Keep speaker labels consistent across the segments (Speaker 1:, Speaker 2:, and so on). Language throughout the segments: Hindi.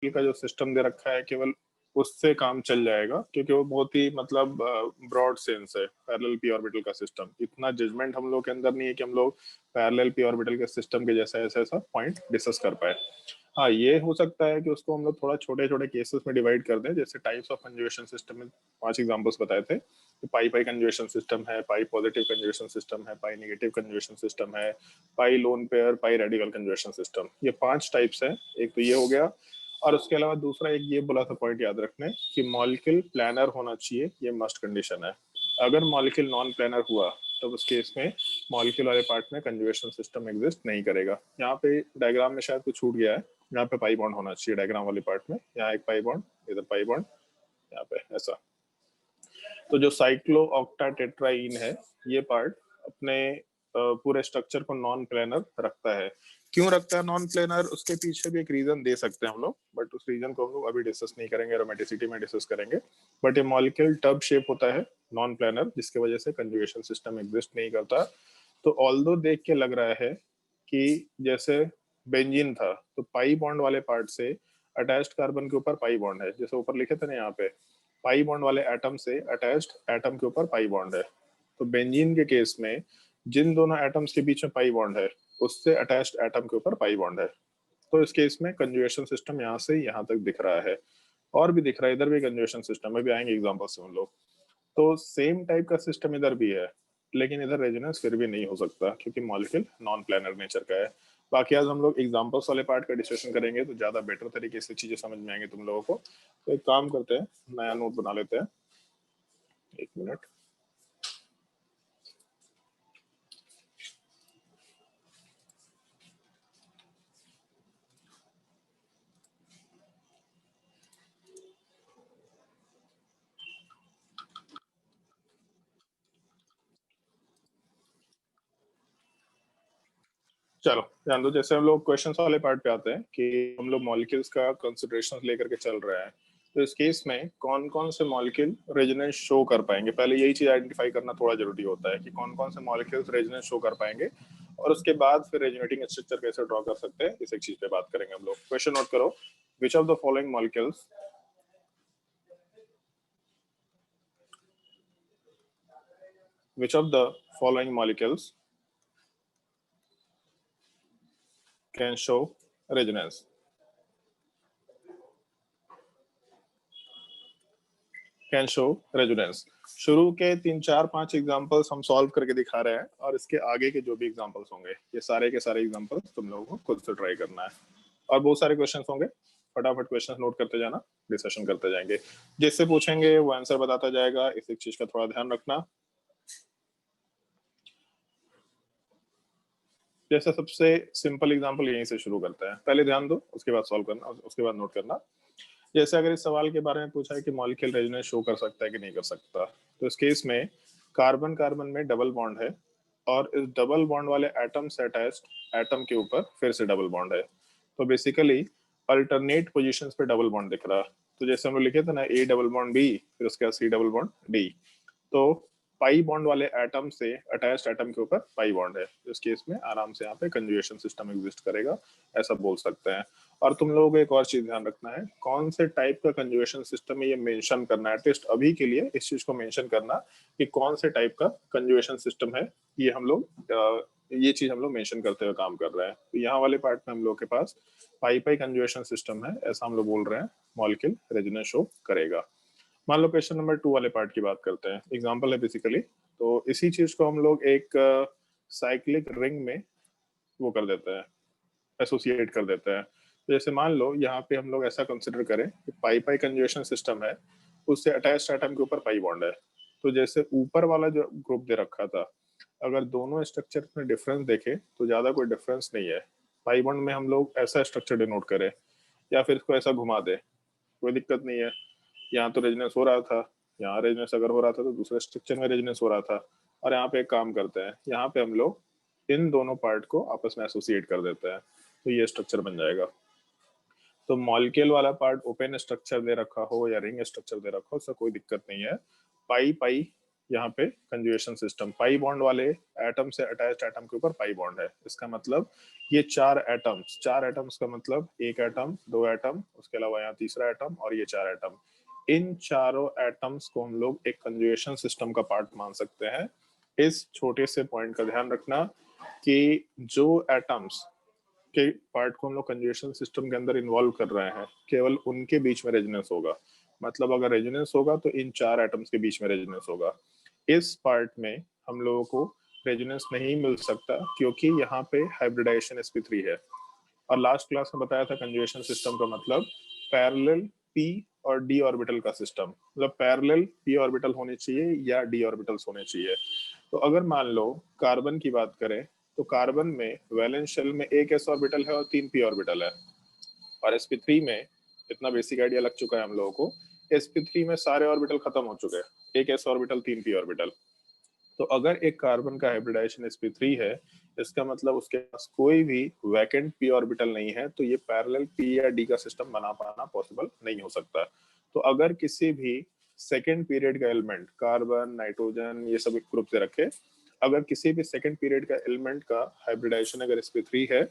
Speaker 1: का जो सिस्टम दे रखा है केवल उससे काम चल जाएगा, क्योंकि वो बहुत ही मतलब ब्रॉड सेंस है पैरेलल पी ऑर्बिटल का सिस्टम। इतना जजमेंट हम लोग के अंदर नहीं है कि हम लोग पैरेलल पी ऑर्बिटल के सिस्टम के जैसा ऐसा ऐसा पॉइंट डिस्कस कर पाए। हाँ, ये हो सकता है कि उसको हम लोग थोड़ा छोटे छोटे केसेस में डिवाइड कर दें, जैसे टाइप्स ऑफ कंजुगेशन सिस्टम में 5 एग्जांपल्स बताए थे। पाई पाई कंजुगेशन सिस्टम है, पाई पॉजिटिव कंजुगेशन सिस्टम है, पाई नेगेटिव कंजुगेशन सिस्टम है, पाई लोन पेयर, पाई रेडिकल कंजुगेशन सिस्टम। ये 5 टाइप्स है। एक तो ये हो गया, और उसके अलावा दूसरा एक ये बोला था पॉइंट याद रखने कि मॉलिक्यूल प्लानर होना चाहिए, ये मस्ट कंडीशन है। अगर मॉलिक्यूल नॉन प्लानर हुआ तो उस केस में मॉलिक्यूल वाले पार्ट में कंजुगेशन सिस्टम एग्जिस्ट नहीं करेगा। यहाँ पे डायग्राम में शायद कुछ छूट गया है, यहाँ पे पाई बॉन्ड होना चाहिए डायग्राम वाले पार्ट में, यहाँ एक पाई बॉन्ड, इधर पाई बॉन्ड, यहाँ पे ऐसा। तो जो साइक्लो ऑक्टा टेट्राइन है, ये पार्ट अपने पूरे स्ट्रक्चर को नॉन प्लेनर रखता है। क्यों रखता है नॉन प्लेनर, उसके पीछे भी एक रीजन दे सकते हैं हम लोग, बट उस रीजन को हम लोग अभी डिस्कस नहीं करेंगे, एरोमेटिसिटी में डिस्कस करेंगे। बट ये मॉलिक्यूल टब शेप होता है नॉन प्लेनर, जिसकी वजह से कंजुगेशन सिस्टम एग्जिस्ट नहीं करता। तो ऑल्दो देख के लग रहा है कि जैसे बेंजीन था तो पाई बॉन्ड वाले पार्ट से अटैच्ड कार्बन के ऊपर पाई बॉन्ड है, जैसे ऊपर लिखे थे ना यहाँ पे, पाई बॉन्ड वाले एटम से अटैच्ड एटम के ऊपर पाई बॉन्ड है। तो बेंजीन के केस में जिन दोनों एटम्स के बीच में पाई बॉन्ड है उससे अटैच्ड एटम के ऊपर पाई बॉन्ड है। तो इस केस में कंजुगेशन सिस्टम यहाँ से यहाँ तक दिख रहा है, और भी दिख रहा है, इधर भी कंजुगेशन सिस्टम है, भी आएंगे एग्जांपल से हम लोग। तो सेम टाइप का सिस्टम इधर भी है, लेकिन इधर रेजोनेंस फिर भी नहीं हो सकता क्योंकि मॉलिक्यूल नॉन प्लानर नेचर का है। बाकी आज हम लोग एग्जांपल्स वाले पार्ट का डिस्कशन करेंगे तो ज्यादा बेटर तरीके से चीजें समझ में आएंगी तुम लोगों को। तो एक काम करते हैं, नया नोट बना लेते हैं, एक मिनट। चलो ध्यान दो, जैसे हम लोग क्वेश्चंस वाले पार्ट पे आते हैं कि हम लोग मॉलिक्यूल्स का कंसिडरेशन लेकर के चल रहे हैं। तो इस केस में कौन कौन से मॉलिक्यूल रेजोनेंस शो कर पाएंगे, पहले यही चीज आइडेंटिफाई करना थोड़ा जरूरी होता है कि कौन कौन से मॉलिक्यूल्स रेजोनेंस शो कर पाएंगे, और उसके बाद फिर रेजोनेटिंग स्ट्रक्चर कैसे ड्रॉ कर सकते हैं, इस एक चीज पे बात करेंगे हम लोग। क्वेश्चन नोट करो, विच of the following molecules which of the following molecules can show resonance? Can show resonance. शुरू के 3 4 5 एग्जांपल्स हम सॉल्व करके दिखा रहे हैं, और इसके आगे के जो भी एग्जांपल्स होंगे ये सारे के सारे एग्जांपल्स तुम लोगों को खुद से ट्राई करना है, और बहुत सारे क्वेश्चंस होंगे, फटाफट क्वेश्चंस नोट करते जाना, डिस्कशन करते जाएंगे। जिससे पूछेंगे वो आंसर बताता जाएगा, इस एक चीज का थोड़ा ध्यान रखना। जैसे सबसे सिंपल एग्जांपल यहीं से शुरू करते हैं, पहले ध्यान दो, उसके बाद सॉल्व करना, उसके बाद नोट करना। जैसे अगर इस सवाल के बारे में पूछा है कि मॉलिक्यूल रेजोनेंस शो कर सकता है कि नहीं कर सकता, तो इस केस में कार्बन कार्बन में डबल बॉन्ड है, और इस डबल बॉन्ड वाले एटम से अटैच्ड एटम के ऊपर फिर से डबल बॉन्ड है। तो बेसिकली अल्टरनेट पोजीशंस पे डबल बॉन्ड दिख रहा है। तो जैसे हम लोग लिखे थे ना, ए डबल बॉन्ड बी, फिर उसके बाद सी डबल बॉन्ड डी। तो पाई बॉन्ड वाले एटम से अटैच्ड एटम के ऊपर पाई बॉन्ड है, इस केस में आराम से यहाँ पे कंजुगेशन सिस्टम एग्जिस्ट करेगा, ऐसा बोल सकते हैं। और तुम लोगों को एक और चीज ध्यान रखना है, कौन से टाइप का कंजुगेशन सिस्टम है ये मेंशन करना है, एटलीस्ट अभी के लिए इस चीज को मेंशन करना कि कौन से टाइप का कंजुगेशन सिस्टम है, ये हम लोग ये चीज हम लोग मेंशन करते हुए काम कर रहे हैं। तो यहाँ वाले पार्ट में हम लोग के पास पाई पाई कंजुगेशन सिस्टम है, ऐसा हम लोग बोल रहे हैं, मॉलिक्यूल रेजोनेंस शो करेगा। मान लो क्वेश्चन नंबर 2 वाले पार्ट की बात करते हैं, एग्जांपल है बेसिकली। तो इसी चीज को हम लोग एक साइक्लिक रिंग में वो कर देते हैं, एसोसिएट कर देते हैं। तो जैसे मान लो यहाँ पे हम लोग ऐसा कंसिडर करें कि पाई पाई कंजुगेशन सिस्टम है, उससे अटैच्ड एटम के ऊपर पाई बॉन्ड है। तो जैसे ऊपर वाला जो ग्रुप दे रखा था, अगर दोनों स्ट्रक्चर में डिफरेंस देखें तो ज्यादा कोई डिफरेंस नहीं है। पाई बॉन्ड में हम लोग ऐसा स्ट्रक्चर डिनोट करें, या फिर इसको ऐसा घुमा दे, कोई दिक्कत नहीं है। यहाँ तो रेजोनेंस हो रहा था, यहाँ रेजोनेंस अगर हो रहा था तो दूसरे स्ट्रक्चर में रेजोनेंस हो रहा था। और यहाँ पे एक काम करते हैं, यहाँ पे हम लोग इन दोनों पार्ट को आपस में एसोसिएट कर देते हैं, तो ये स्ट्रक्चर बन जाएगा। तो मॉलिक्यूल वाला पार्ट ओपन स्ट्रक्चर दे रखा हो या रिंग स्ट्रक्चर दे रखा हो, उससे कोई दिक्कत नहीं है। पाई पाई यहाँ पे कंजुगेशन सिस्टम, पाई बॉन्ड वाले एटम से अटैच्ड एटम के ऊपर पाई बॉन्ड है। इसका मतलब ये चार एटम्स का मतलब एक एटम, दो एटम, उसके अलावा यहाँ तीसरा एटम और ये चार एटम। इन चारों एटम्स को हम लोग एक कंजुगेशन सिस्टम का पार्ट मान सकते हैं। इस छोटे से पॉइंट का ध्यान रखना कि जो एटम्स के पार्ट को हम लोग कंजुगेशन सिस्टम के अंदर इन्वॉल्व कर रहे हैं, केवल उनके बीच में रेजोनेंस होगा। मतलब अगर रेजोनेंस होगा तो इन चार एटम्स के बीच में रेजोनेंस होगा। इस पार्ट में हम लोगों को रेजोनेंस नहीं मिल सकता क्योंकि यहाँ पे हाइब्रिडाइजेशन sp3 है। और लास्ट क्लास में बताया था कंजुगेशन सिस्टम का मतलब पैरेलल p और d ऑर्बिटल का सिस्टम, मतलब पैरेलल p ऑर्बिटल होने चाहिए या d ऑर्बिटल्स होने चाहिए। तो अगर मान लो कार्बन की बात करें तो कार्बन में वैलेंस शेल में एक s ऑर्बिटल है और तीन p ऑर्बिटल है। और sp3 में, इतना बेसिक आइडिया लग चुका है हम लोगों को, sp3 में सारे ऑर्बिटल खत्म हो चुके हैं, एक s ऑर्बिटल तीन p ऑर्बिटल। तो अगर एक कार्बन का हाइब्रिडाइजेशन sp3 है, इसका मतलब उसके पास कोई भी वैकेंट p ऑर्बिटल नहीं है, तो ये पैरेलल p या d का सिस्टम बना पाना पॉसिबल नहीं हो सकता। तो अगर किसी भी सेकेंड पीरियड का एलिमेंट, कार्बन, नाइट्रोजन, ये सब एक ग्रुप से रखे, अगर किसी भी सेकेंड पीरियड का एलिमेंट का हाइब्रिडाइजेशन अगर sp3 है,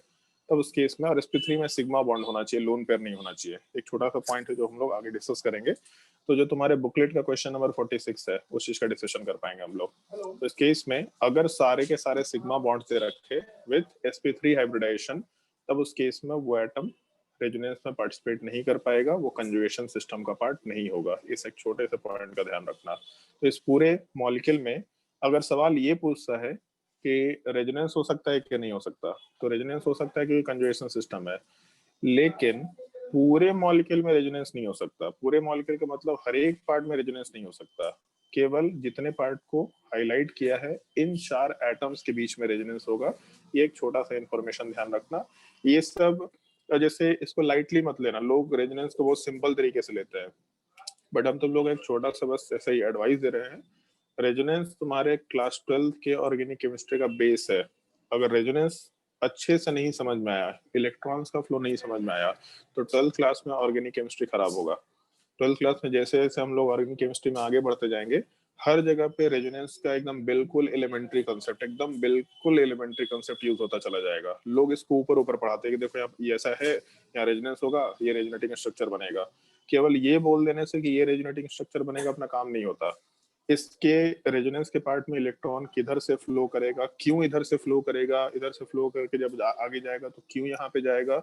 Speaker 1: तब उस केस में, और sp3 में सिग्मा बॉन्ड होना चाहिए, लोन पेयर नहीं होना चाहिए। एक छोटा सा पॉइंट है जो हम लोग आगे डिस्कस करेंगे। तो जो तुम्हारे बुकलेट का क्वेश्चन नंबर 46 है, उस चीज का डिस्कशन कर पाएंगे हम लोग। तो इस केस में अगर सारे के सारे सिग्मा बॉन्ड से रखे विथ sp3 हाइब्रिडाइजेशन, तब उस केस में वो एटम रेजोनेंस में पार्टिसिपेट नहीं कर पाएगा, वो कंजुगेशन सिस्टम का पार्ट नहीं होगा। इस एक छोटे से पॉइंट का ध्यान रखना। तो इस पूरे मॉलिक्यूल में अगर सवाल ये पूछता है कि रेजोनेंस हो सकता है कि नहीं हो सकता, तो रेजोनेंस हो सकता है क्योंकि कंजुगेशन सिस्टम है, लेकिन पूरे मॉलिक्यूल में रेजोनेंस नहीं हो सकता। पूरे मॉलिक्यूल का मतलब हर एक पार्ट में रेजोनेंस नहीं हो सकता, केवल जितने पार्ट को हाईलाइट किया है इन चार एटम्स के बीच में रेजोनेंस होगा। ये एक छोटा सा इंफॉर्मेशन ध्यान रखना। ये सब जैसे इसको लाइटली मत लेना, लोग रेजोनेंस को बहुत सिंपल तरीके से लेते हैं, बट हम तुम लोग एक छोटा सा बस ऐसे ही एडवाइस दे रहे हैं। रेजोनेंस तुम्हारे क्लास 12 के ऑर्गेनिक केमिस्ट्री का बेस है। अगर रेजोनेंस अच्छे से नहीं समझ में आया, इलेक्ट्रॉन्स का फ्लो नहीं समझ में आया, तो 12th क्लास में ऑर्गेनिक केमिस्ट्री खराब होगा। 12th क्लास में जैसे जैसे हम लोग ऑर्गेनिक केमिस्ट्री में आगे बढ़ते जाएंगे, हर जगह पे रेजोनेंस का एकदम बिल्कुल एलिमेंट्री कंसेप्ट, एकदम बिल्कुल एलिमेंट्री कंसेप्ट यूज होता चला जाएगा। लोग इसको ऊपर ऊपर पढ़ाते हैं कि देखो यहाँ ये ऐसा है, यहाँ रेजोनेंस होगा, ये रेजोनेटिंग स्ट्रक्चर बनेगा। केवल ये बोल देने से कि ये रेजोनेटिंग स्ट्रक्चर बनेगा अपना काम नहीं होता। इसके रेजोनेंस के पार्ट में इलेक्ट्रॉन किधर से फ्लो करेगा, क्यों इधर से फ्लो करेगा, इधर से फ्लो करके जब आगे जाएगा तो क्यों यहाँ पे जाएगा,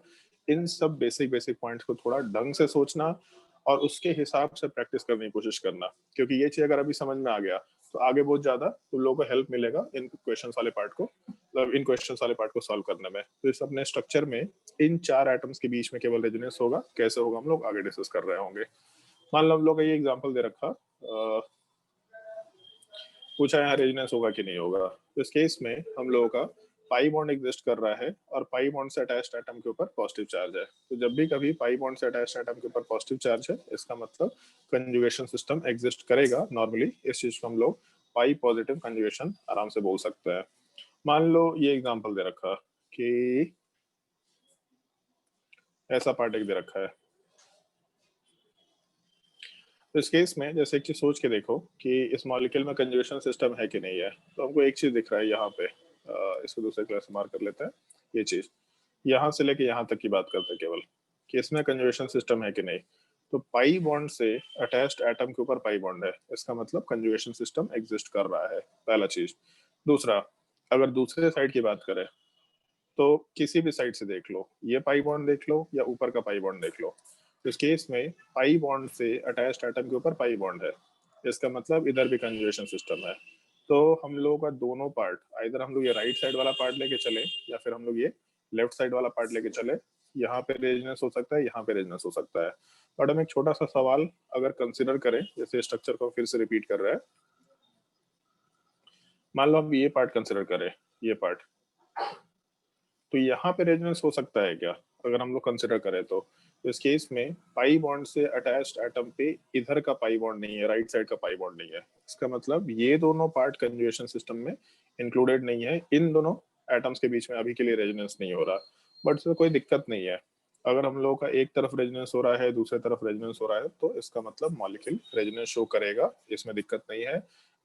Speaker 1: इन सब बेसिक बेसिक पॉइंट्स को थोड़ा ढंग से सोचना और उसके हिसाब से प्रैक्टिस करने की कोशिश करना। क्योंकि ये चीज अगर अभी समझ में आ गया तो आगे बहुत ज्यादा तुम लोगों को हेल्प मिलेगा इन क्वेश्चन वाले पार्ट को, मतलब इन क्वेश्चन वाले पार्ट को सॉल्व करने में। तो इस अपने स्ट्रक्चर में इन चार एटम्स के बीच में केवल रेजोनेंस होगा, कैसे होगा हम लोग आगे डिस्कस कर रहे होंगे। मान लो हम लोग का ये एग्जाम्पल दे रखा, पूछा यहाँ रेजोनेंस होगा कि नहीं होगा। तो इस केस में हम लोगों का पाई बॉन्ड एग्जिस्ट कर रहा है और पाई बॉन्ड से अटैच्ड एटम के ऊपर पॉजिटिव चार्ज है। तो जब भी कभी पाई बॉन्ड से अटैच्ड एटम के ऊपर पॉजिटिव चार्ज है, इसका मतलब कंजुगेशन सिस्टम एग्जिस्ट करेगा नॉर्मली। इस चीज को हम लोग पाई पॉजिटिव कंजुगेशन आराम से बोल सकते हैं। मान लो ये एग्जाम्पल दे रखा कि ऐसा पार्ट एक दे रखा है। तो इस केस में जैसे एक चीज सोच के देखो कि इस मॉलिक्यूल में कंजुगेशन सिस्टम है कि नहीं है। तो हमको एक चीज दिख रहा है यहाँ पे, इसको दूसरे क्लास में मार्क कर लेते हैं। ये चीज यहाँ से लेके यहाँ तक की बात करते हैं केवल कि इसमें कंजुगेशन सिस्टम है कि नहीं। तो पाई बॉन्ड से अटैच्ड एटम के ऊपर पाई बॉन्ड है, इसका मतलब कंजुगेशन सिस्टम एग्जिस्ट कर रहा है, पहला चीज। दूसरा, अगर दूसरे साइड की बात करें तो किसी भी साइड से देख लो, ये पाई बॉन्ड देख लो या ऊपर का पाई बॉन्ड देख लो, तो इस केस में पाई बॉन्ड से अटैच्ड एटम के ऊपर पाई बॉन्ड है, इसका मतलब इधर भी कंजुगेशन सिस्टम है। तो हम लोगों का दोनों पार्ट, इधर हम लोग ये राइट साइड वाला पार्ट लेके चले या फिर हम लोग ये लेफ्ट साइड वाला पार्ट लेके चले, यहाँ पे रेजनेस हो सकता है, यहाँ पे रेजनेस हो सकता है। बट हम एक छोटा सा सवाल अगर कंसिडर करें, जैसे स्ट्रक्चर को फिर से रिपीट कर रहा है, मान लो हम ये पार्ट कंसिडर करें, ये पार्ट, तो यहाँ पे रेजोनेंस हो सकता है क्या अगर हम लोग कंसिडर करें तो इस केस में पाई बॉन्ड से अटैच्ड एटम पे इधर का पाई बॉन्ड नहीं है, राइट साइड का पाई बॉन्ड नहीं है। इसका मतलब ये दोनों पार्ट कंजुगेशन सिस्टम में इंक्लूडेड नहीं है। इन दोनों एटम्स के बीच में अभी के लिए रेजोनेंस नहीं हो रहा, बट इसमें कोई दिक्कत नहीं है। अगर हम लोगों का एक तरफ रेजोनेंस हो रहा है, दूसरे तरफ रेजोनेंस हो रहा है, तो इसका मतलब मॉलिक्यूल रेजोनेंस शो करेगा, इसमें दिक्कत नहीं है।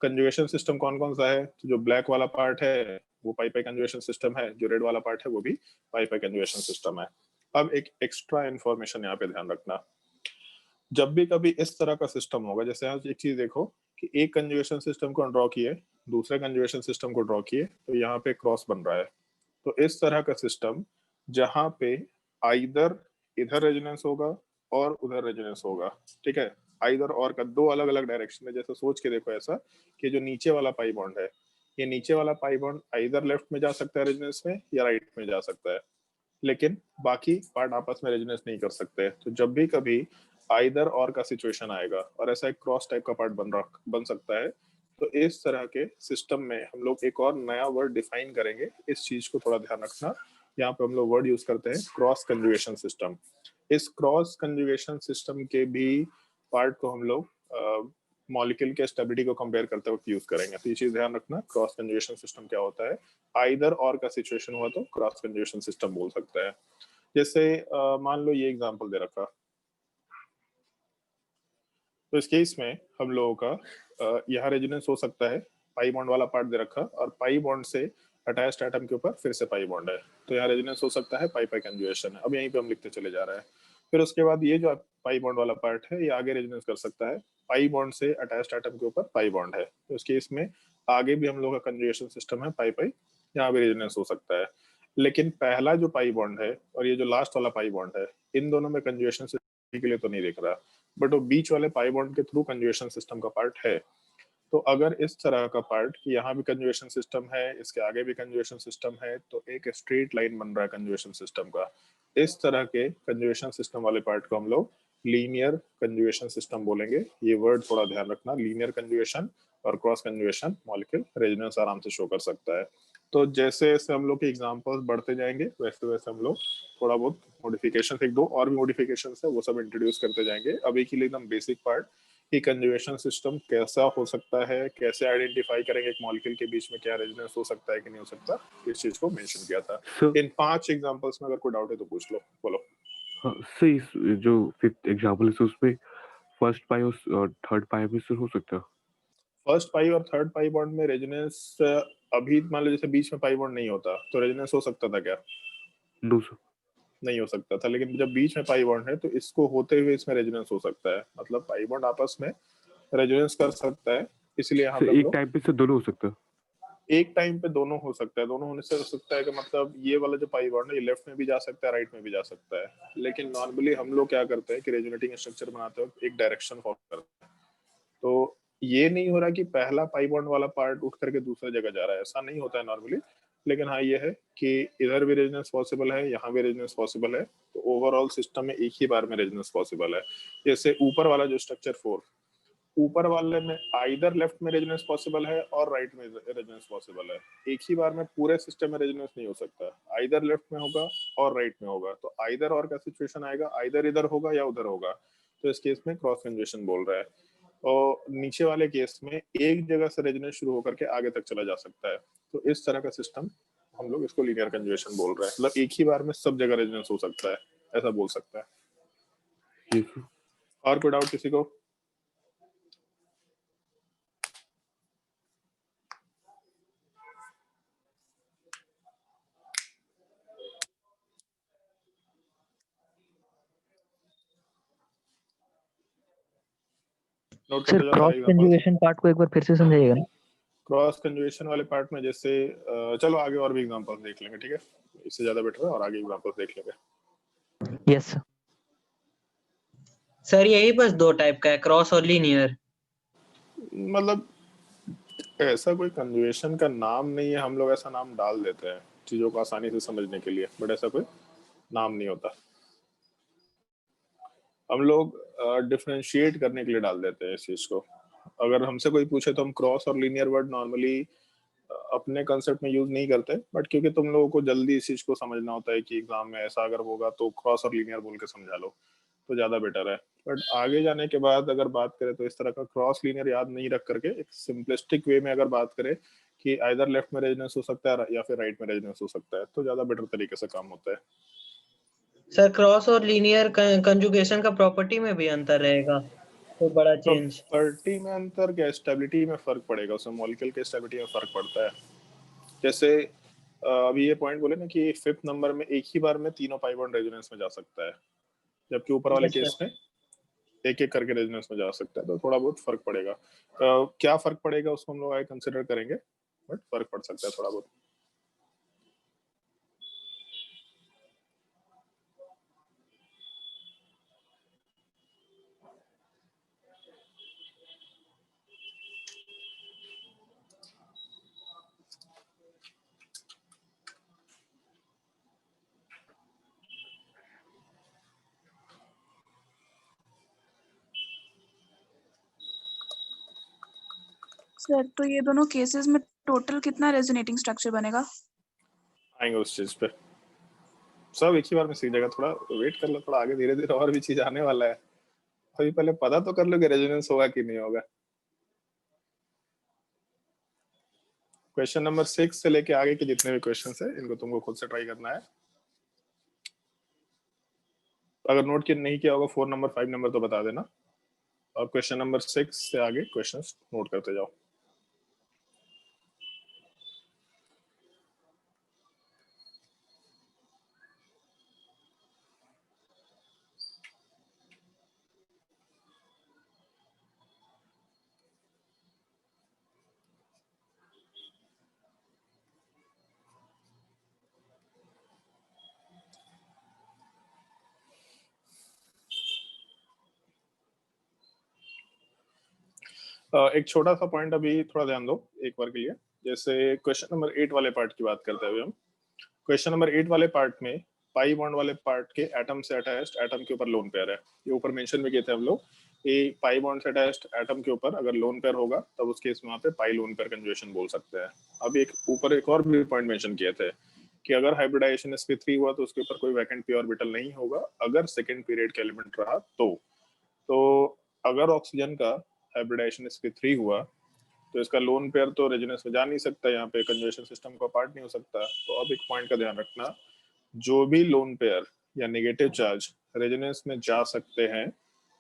Speaker 1: कंजुगेशन सिस्टम कौन कौन सा है? तो जो ब्लैक वाला पार्ट है वो पाई पाई कंजुगेशन सिस्टम है, जो रेड वाला पार्ट है वो भी पाई पाई कंजुगेशन सिस्टम है। अब एक एक्स्ट्रा इन्फॉर्मेशन यहाँ पे ध्यान रखना, जब भी कभी इस तरह का सिस्टम होगा, जैसे आप एक चीज देखो कि एक कंजुगेशन सिस्टम को ड्रॉ किए, दूसरे कंजुगेशन सिस्टम को ड्रॉ किए, तो यहाँ पे क्रॉस बन रहा है। तो इस तरह का सिस्टम जहाँ पे आइदर इधर रेजोनेंस होगा और उधर रेजोनेंस होगा, ठीक है, आइदर और का दो अलग अलग डायरेक्शन में, जैसे सोच के देखो ऐसा कि जो नीचे वाला पाई बॉन्ड है, ये नीचे वाला पाई बॉन्ड आइदर लेफ्ट में जा सकता है रेजोनेंस में या राइट में जा सकता है, लेकिन बाकी पार्ट आपस में रेजोनेंस नहीं कर सकते। तो जब भी कभी आइदर और का सिचुएशन आएगा और ऐसा एक क्रॉस टाइप का पार्ट बन सकता है, तो इस तरह के सिस्टम में हम लोग एक और नया वर्ड डिफाइन करेंगे। इस चीज को थोड़ा ध्यान रखना, यहाँ पे हम लोग वर्ड यूज करते हैं क्रॉस कंजुगेशन सिस्टम। इस क्रॉस कंजुगेशन सिस्टम के भी पार्ट को हम लोग मॉलिक्यूल के स्टेबिलिटी को कंपेयर करते वक्त यूज करेंगे। तो ये चीज ध्यान रखना, क्रॉस कंजुगेशन सिस्टम क्या होता है, आइदर और का सिचुएशन हुआ तो क्रॉस कंजुगेशन सिस्टम बोल सकता है। जैसे मान लो ये एग्जांपल दे रखा, तो इस केस में हम लोगों का यहाँ रेजोनेंस हो सकता है, पाई बॉन्ड वाला पार्ट दे रखा और पाई बॉन्ड से अटैच्ड एटम के ऊपर फिर से पाई बॉन्ड है, तो यहाँ रेजोनेंस हो सकता है, पाई पाई कंजुगेशन है। अब यहीं पे हम लिखते चले जा रहे हैं। फिर उसके बाद ये जो पाई बॉन्ड वाला पार्ट है ये आगे रेजोनेंस कर सकता है, पाई बॉन्ड से अटैच्ड एटम के ऊपर पाई बॉन्ड है, तो इस केस में आगे भी हम लोग का कंजुगेशन सिस्टम है पाई पाई, यहाँ भी रेजोनेंस हो सकता है। लेकिन पहला जो पाई बॉन्ड है और ये जो लास्ट वाला पाई बॉन्ड है, इन दोनों में कंजुगेशन सिस्टम के लिए तो नहीं दिख रहा, बट वो बीच वाले पाई बॉन्ड के थ्रू कंजुगेशन सिस्टम का पार्ट है। तो अगर इस तरह का पार्ट कि यहाँ भी कंजुगेशन सिस्टम है, इसके आगे भी कंजुगेशन सिस्टम है, तो एक स्ट्रेट लाइन बन रहा है कंजुगेशन सिस्टम का। इस तरह के कंजुगेशन सिस्टम वाले पार्ट को हम लोग लीनियर कंजुगेशन सिस्टम बोलेंगे। ये वर्ड थोड़ा ध्यान रखना, लीनियर कंजुगेशन और क्रॉस कंजुगेशन मॉलिक्यूल रेजोनेंस आराम से शो कर सकता है। तो जैसे जैसे हम लोग के एग्जांपल्स बढ़ते जाएंगे वैसे वैसे हम लोग थोड़ा बहुत मॉडिफिकेशन, एक दो और भी मॉडिफिकेशन है वो सब इंट्रोड्यूस करते जाएंगे। अभी के लिए एकदम बेसिक पार्ट कि कंजुगेशन सिस्टम कैसा हो सकता है, कैसे आइडेंटिफाई करेंगे एक मॉलिक्यूल के बीच में क्या रेजोनेंस हो सकता है कि नहीं हो सकता, इस चीज को मेंशन किया था। इन 5 एग्जांपल्स में अगर कोई डाउट है तो पूछ लो, बोलो।
Speaker 2: हाँ, सही। जो फिफ्थ एग्जांपल है उसमें फर्स्ट पाई और थर्ड पाई में से हो सकता है।
Speaker 1: फर्स्ट पाई और थर्ड पाई बॉन्ड में रेजोनेंस अभी मान लो जैसे बीच में पाई बॉन्ड नहीं होता तो रेजोनेंस हो सकता था क्या?
Speaker 2: No sir.
Speaker 1: नहीं हो सकता था, लेकिन जब बीच में पाई बॉन्ड है तो इसको होते हुए इसमें रेजोनेंस हो सकता है, मतलब पाई बॉन्ड आपस में रेजोनेंस कर सकता है, इसलिए यहाँ पे हम
Speaker 2: एक
Speaker 1: लोग
Speaker 2: टाइम पे से दोनों हो सकता है।
Speaker 1: एक टाइम पे दोनों हो सकता है। दोनों होने से हो सकता है कि मतलब ये वाला जो पाई बॉन्ड है ये लेफ्ट में भी जा सकता है, राइट में भी जा सकता है, लेकिन नॉर्मली हम लोग क्या करते हैं कि रेजोनेटिंग स्ट्रक्चर बनाते वक्त एक डायरेक्शन फॉलो करते हैं। तो ये नहीं हो रहा कि पहला पाई बॉन्ड वाला पार्ट उठ करके दूसरी जगह जा रहा है, ऐसा नहीं होता है नॉर्मली। लेकिन हाँ ये है कि इधर भी रेजोनेंस पॉसिबल है, यहाँ भी रेजोनेंस पॉसिबल है, तो ओवरऑल सिस्टम में एक ही बार में रेजोनेंस पॉसिबल है। जैसे ऊपर वाला जो स्ट्रक्चर 4, ऊपर वाले में आइदर लेफ्ट में रेजोनेंस पॉसिबल है और राइट में रेजोनेंस पॉसिबल है, एक ही बार में पूरे सिस्टम में रेजोनेंस नहीं हो सकता, आइदर लेफ्ट में होगा और राइट में होगा। तो आइदर और का सिचुएशन आएगा, आइदर इधर होगा या उधर होगा, तो इस केस में क्रॉस कंजुगेशन बोल रहा है। और नीचे वाले केस में एक जगह से रेजोनेंस शुरू होकर के आगे तक चला जा सकता है, तो इस तरह का सिस्टम हम लोग इसको लीनियर कंजुगेशन बोल रहे हैं, मतलब एक ही बार में सब जगह रेजोनेंस हो सकता है, ऐसा बोल सकता है।
Speaker 2: Yes, sir.
Speaker 1: और कोई डाउट किसी को? नोट
Speaker 3: सर
Speaker 1: करते जाओ
Speaker 3: क्रॉस
Speaker 1: सारे एग्जांपल्स।
Speaker 3: कंजुगेशन पार्ट को एक बार फिर से समझाइएगा ना।
Speaker 1: क्रॉस कंजुगेशन वाले पार्ट में जैसे चलो आगे और भी एग्जांपल्स देख लेंगे, ठीक है, इससे ज्यादा बेटर है, और आगे एग्जांपल्स देख लेंगे।
Speaker 3: यस
Speaker 4: सर यही बस दो टाइप का है, क्रॉस और लीनियर।
Speaker 1: मतलब ऐसा कोई कंजुगेशन का नाम नहीं है, हम लोग ऐसा नाम डाल देते हैं चीजों को आसानी से समझने के लिए, बट ऐसा कोई नाम नहीं होता, हम लोग डिफरेंशिएट करने के लिए डाल देते हैं इस चीज को। अगर हमसे कोई पूछे तो हम क्रॉस और लीनियर वर्ड नॉर्मली अपने कंसेप्ट में यूज नहीं करते, बट क्योंकि तुम लोगों को जल्दी इस चीज को समझना होता है कि एग्जाम में ऐसा अगर होगा तो क्रॉस और लीनियर बोल के समझा लो तो ज्यादा बेटर है। बट आगे जाने के बाद अगर बात करें तो इस तरह का क्रॉस लीनियर याद नहीं रख करके एक सिंपलिस्टिक वे में अगर बात करें कि आइदर लेफ्ट में रेजोनेंस हो सकता है या फिर राइट में रेजोनेंस हो सकता है, तो ज्यादा बेटर तरीके से काम होता है।
Speaker 4: सर क्रॉस और लीनियर कंजुगेशन का प्रॉपर्टी में भी अंतर रहेगा, तो बड़ा
Speaker 1: तो
Speaker 4: चेंज।
Speaker 1: 30 में अंतर क्या, स्टेबिलिटी में फर्क पड़ेगा, उसमें मॉलिक्यूल के स्टेबिलिटी में फर्क पड़ता है। जैसे अभी ये पॉइंट बोले ना कि 5th नंबर में एक ही बार में तीनों पाई बॉन्ड रेजोनेंस में जा सकता है, जबकि ऊपर वाले
Speaker 4: Yes,
Speaker 1: केस में एक एक करके रेजोनेंस में जा सकता है, तो थोड़ा बहुत फर्क पड़ेगा। क्या फर्क पड़ेगा उसको हम लोग आगे कंसिडर करेंगे, बट फर्क पड़ सकता है थोड़ा बहुत।
Speaker 5: सर तो ये दोनों केसेस में टोटल कितना रेजोनेटिंग स्ट्रक्चर बनेगा?
Speaker 1: आएंगे उस चीज पे, सब एक ही बार में सीख जाएगा। थोड़ा वेट कर लो, थोड़ा आगे धीरे धीरे और भी चीज आने वाला है। अभी पहले पता तो कर लो कि रेजोनेंस होगा कि नहीं होगा। क्वेश्चन नंबर 6 से लेके आगे के जितने भी क्वेश्चन है इनको तुमको खुद से ट्राई करना है। अगर नोट किया नहीं किया होगा 4 नंबर 5 नंबर तो बता देना, और क्वेश्चन नंबर 6 से आगे क्वेश्चंस नोट करते जाओ। एक छोटा सा पॉइंट अभी थोड़ा ध्यान दो एक बार के लिए। जैसे क्वेश्चन नंबर 8 वाले पार्ट की बात करते हैं अभी हम। क्वेश्चन नंबर 8 वाले पार्ट में पाई बॉन्ड वाले पार्ट के एटम से अटैच्ड एटम के ऊपर लोन पेयर है, ये ऊपर मेंशन भी किए थे हम लोग। ये पाई बॉन्ड से अटैच्ड एटम के ऊपर अगर लोन पेयर होगा तब उस केस में वहाँ पे पाई लोन पेयर कंजुगेशन बोल सकते हैं। अब एक ऊपर एक और भी पॉइंट मेंशन किए थे कि अगर हाइब्रिडाइजेशन sp3 हुआ तो उसके ऊपर कोई वैकेंट पी ऑर्बिटल नहीं होगा अगर सेकेंड पीरियड का एलिमेंट रहा तो अगर ऑक्सीजन का हाइब्रिडाइजेशन sp3 हुआ तो इसका लोन पेयर तो रेजोनेंस में जा नहीं सकता, यहाँ पे कंजर्वेशन सिस्टम का पार्ट नहीं हो सकता। तो अब एक पॉइंट का ध्यान रखना, जो भी लोन पेयर या नेगेटिव चार्ज रेजोनेंस में जा सकते हैं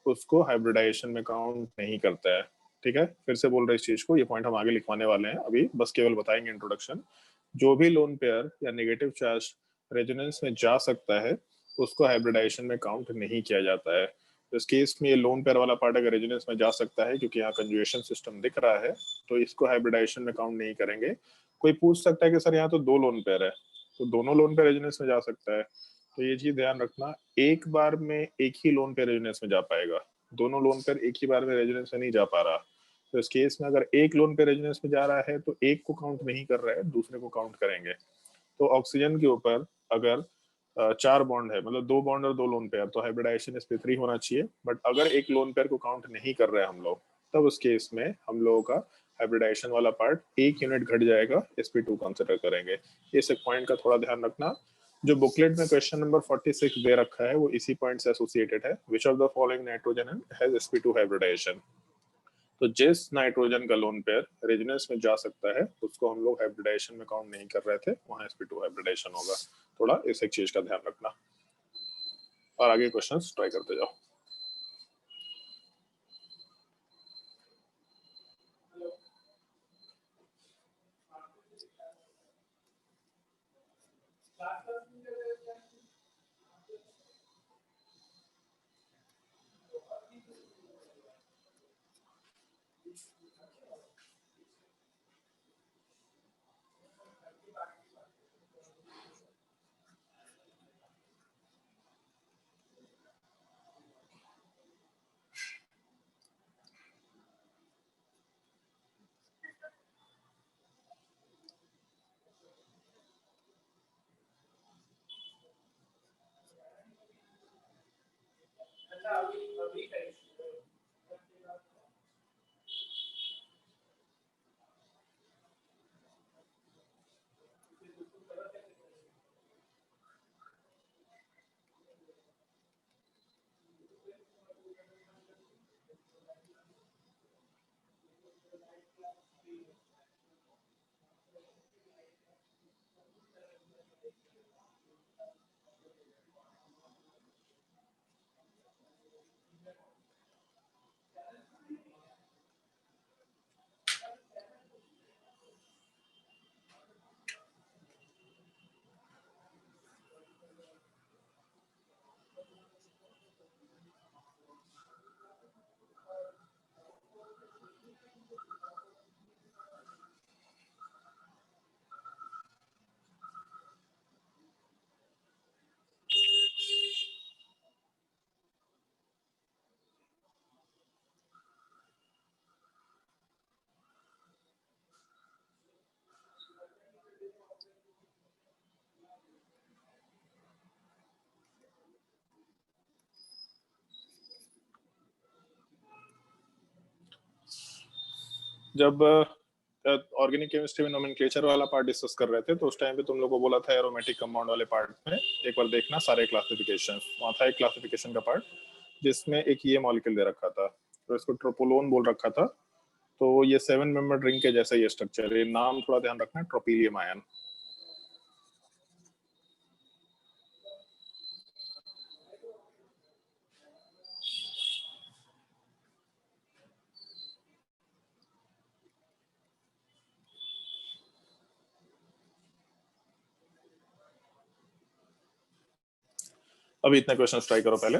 Speaker 1: उसको हाइब्रिडाइजेशन में काउंट नहीं करता है। ठीक है, फिर से बोल रहे इस चीज को, ये पॉइंट हम आगे लिखवाने वाले हैं, अभी बस केवल बताएंगे इंट्रोडक्शन। जो भी लोन पेयर या नेगेटिव चार्ज रेजोनेंस में जा सकता है उसको हाइब्रिडाइजेशन में काउंट नहीं किया जाता है। तो इस केस में ये लोन पेयर वाला पार्ट अगर रेजोनेंस में जा सकता है, क्योंकि यहाँ कंजुगेशन सिस्टम दिख रहा है, तो इसको हाइब्रिडाइजेशन में काउंट नहीं करेंगे। कोई पूछ सकता है कि सर यहाँ तो दो लोन पेयर है, तो दोनों लोन पेयर रेजोनेंस में जा सकता है। तो ये चीज ध्यान रखना, एक बार में एक ही लोन पेयर रेजोनेंस में जा पाएगा, दोनों लोन पेयर एक ही बार में रेजोनेंस में नहीं जा पा रहा। तो इस केस में अगर एक लोन पेयर रेजोनेंस में जा रहा है तो एक को काउंट नहीं कर रहा है, दूसरे को काउंट करेंगे। तो ऑक्सीजन के ऊपर अगर 4 बॉन्ड है, मतलब 2 बॉन्ड और 2 लोन पेयर, तो हाइब्रिडाइजेशन sp3 होना चाहिए। बट अगर एक लोन पेयर को काउंट नहीं कर रहे हैं हम लोग, तब उस केस में हम लोगों का हाइब्रिडाइजेशन वाला पार्ट एक यूनिट घट जाएगा, sp2 कंसिडर करेंगे। इस एक पॉइंट का थोड़ा ध्यान रखना। जो बुकलेट में क्वेश्चन नंबर 46 दे रखा है वो इसी पॉइंट से एसोसिएटेड है, which of the following nitrogen has sp2 hybridisation. तो जिस नाइट्रोजन का लोन पेयर रेजोनेंस में जा सकता है उसको हम लोग हाइब्रिडाइजेशन में काउंट नहीं कर रहे थे, वहां sp2 हाइब्रिडाइजेशन होगा। थोड़ा इस एक चीज का ध्यान रखना, और आगे क्वेश्चंस ट्राई करते जाओ। जब ऑर्गेनिक केमिस्ट्री में नोमेनक्लेचर वाला पार्ट डिस्कस कर रहे थे तो उस टाइम पे तुम लोगों को बोला था एरोमेटिक कंपाउंड वाले पार्ट में एक बार देखना सारे क्लासिफिकेशन, वहाँ था एक क्लासिफिकेशन का पार्ट जिसमें एक ये मॉलिक्यूल दे रखा था, तो इसको ट्रोपोलोन बोल रखा था। तो ये 7 मेंबर रिंग के जैसा ये स्ट्रक्चर है, नाम थोड़ा ध्यान रखना, ट्रोपीलियम आयन। अभी इतने क्वेश्चंस ट्राई करो पहले,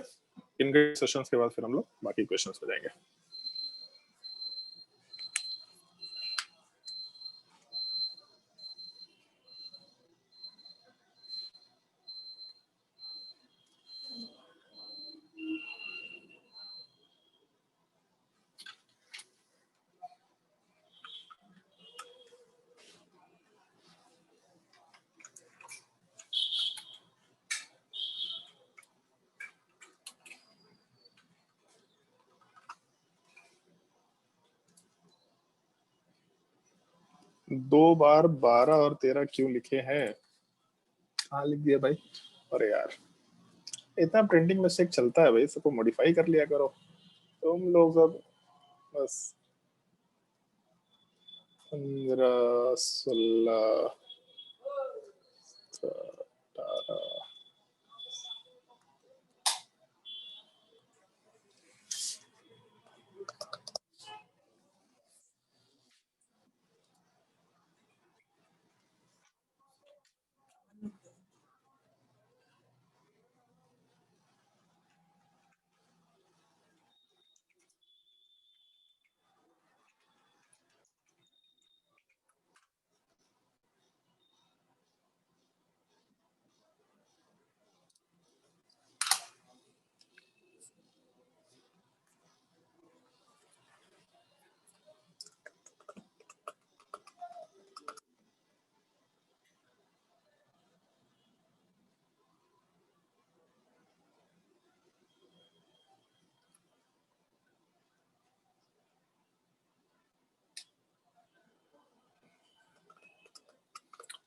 Speaker 1: इनके सेशंस के बाद फिर हम लोग बाकी क्वेश्चंस पे जाएंगे। दो बार 12 और 13 क्यों लिखे हैं? हाँ लिख दिया भाई। अरे यार इतना प्रिंटिंग मिस्टेक चलता है भाई, सबको मॉडिफाई कर लिया करो तुम लोग सब। बस 15 16 18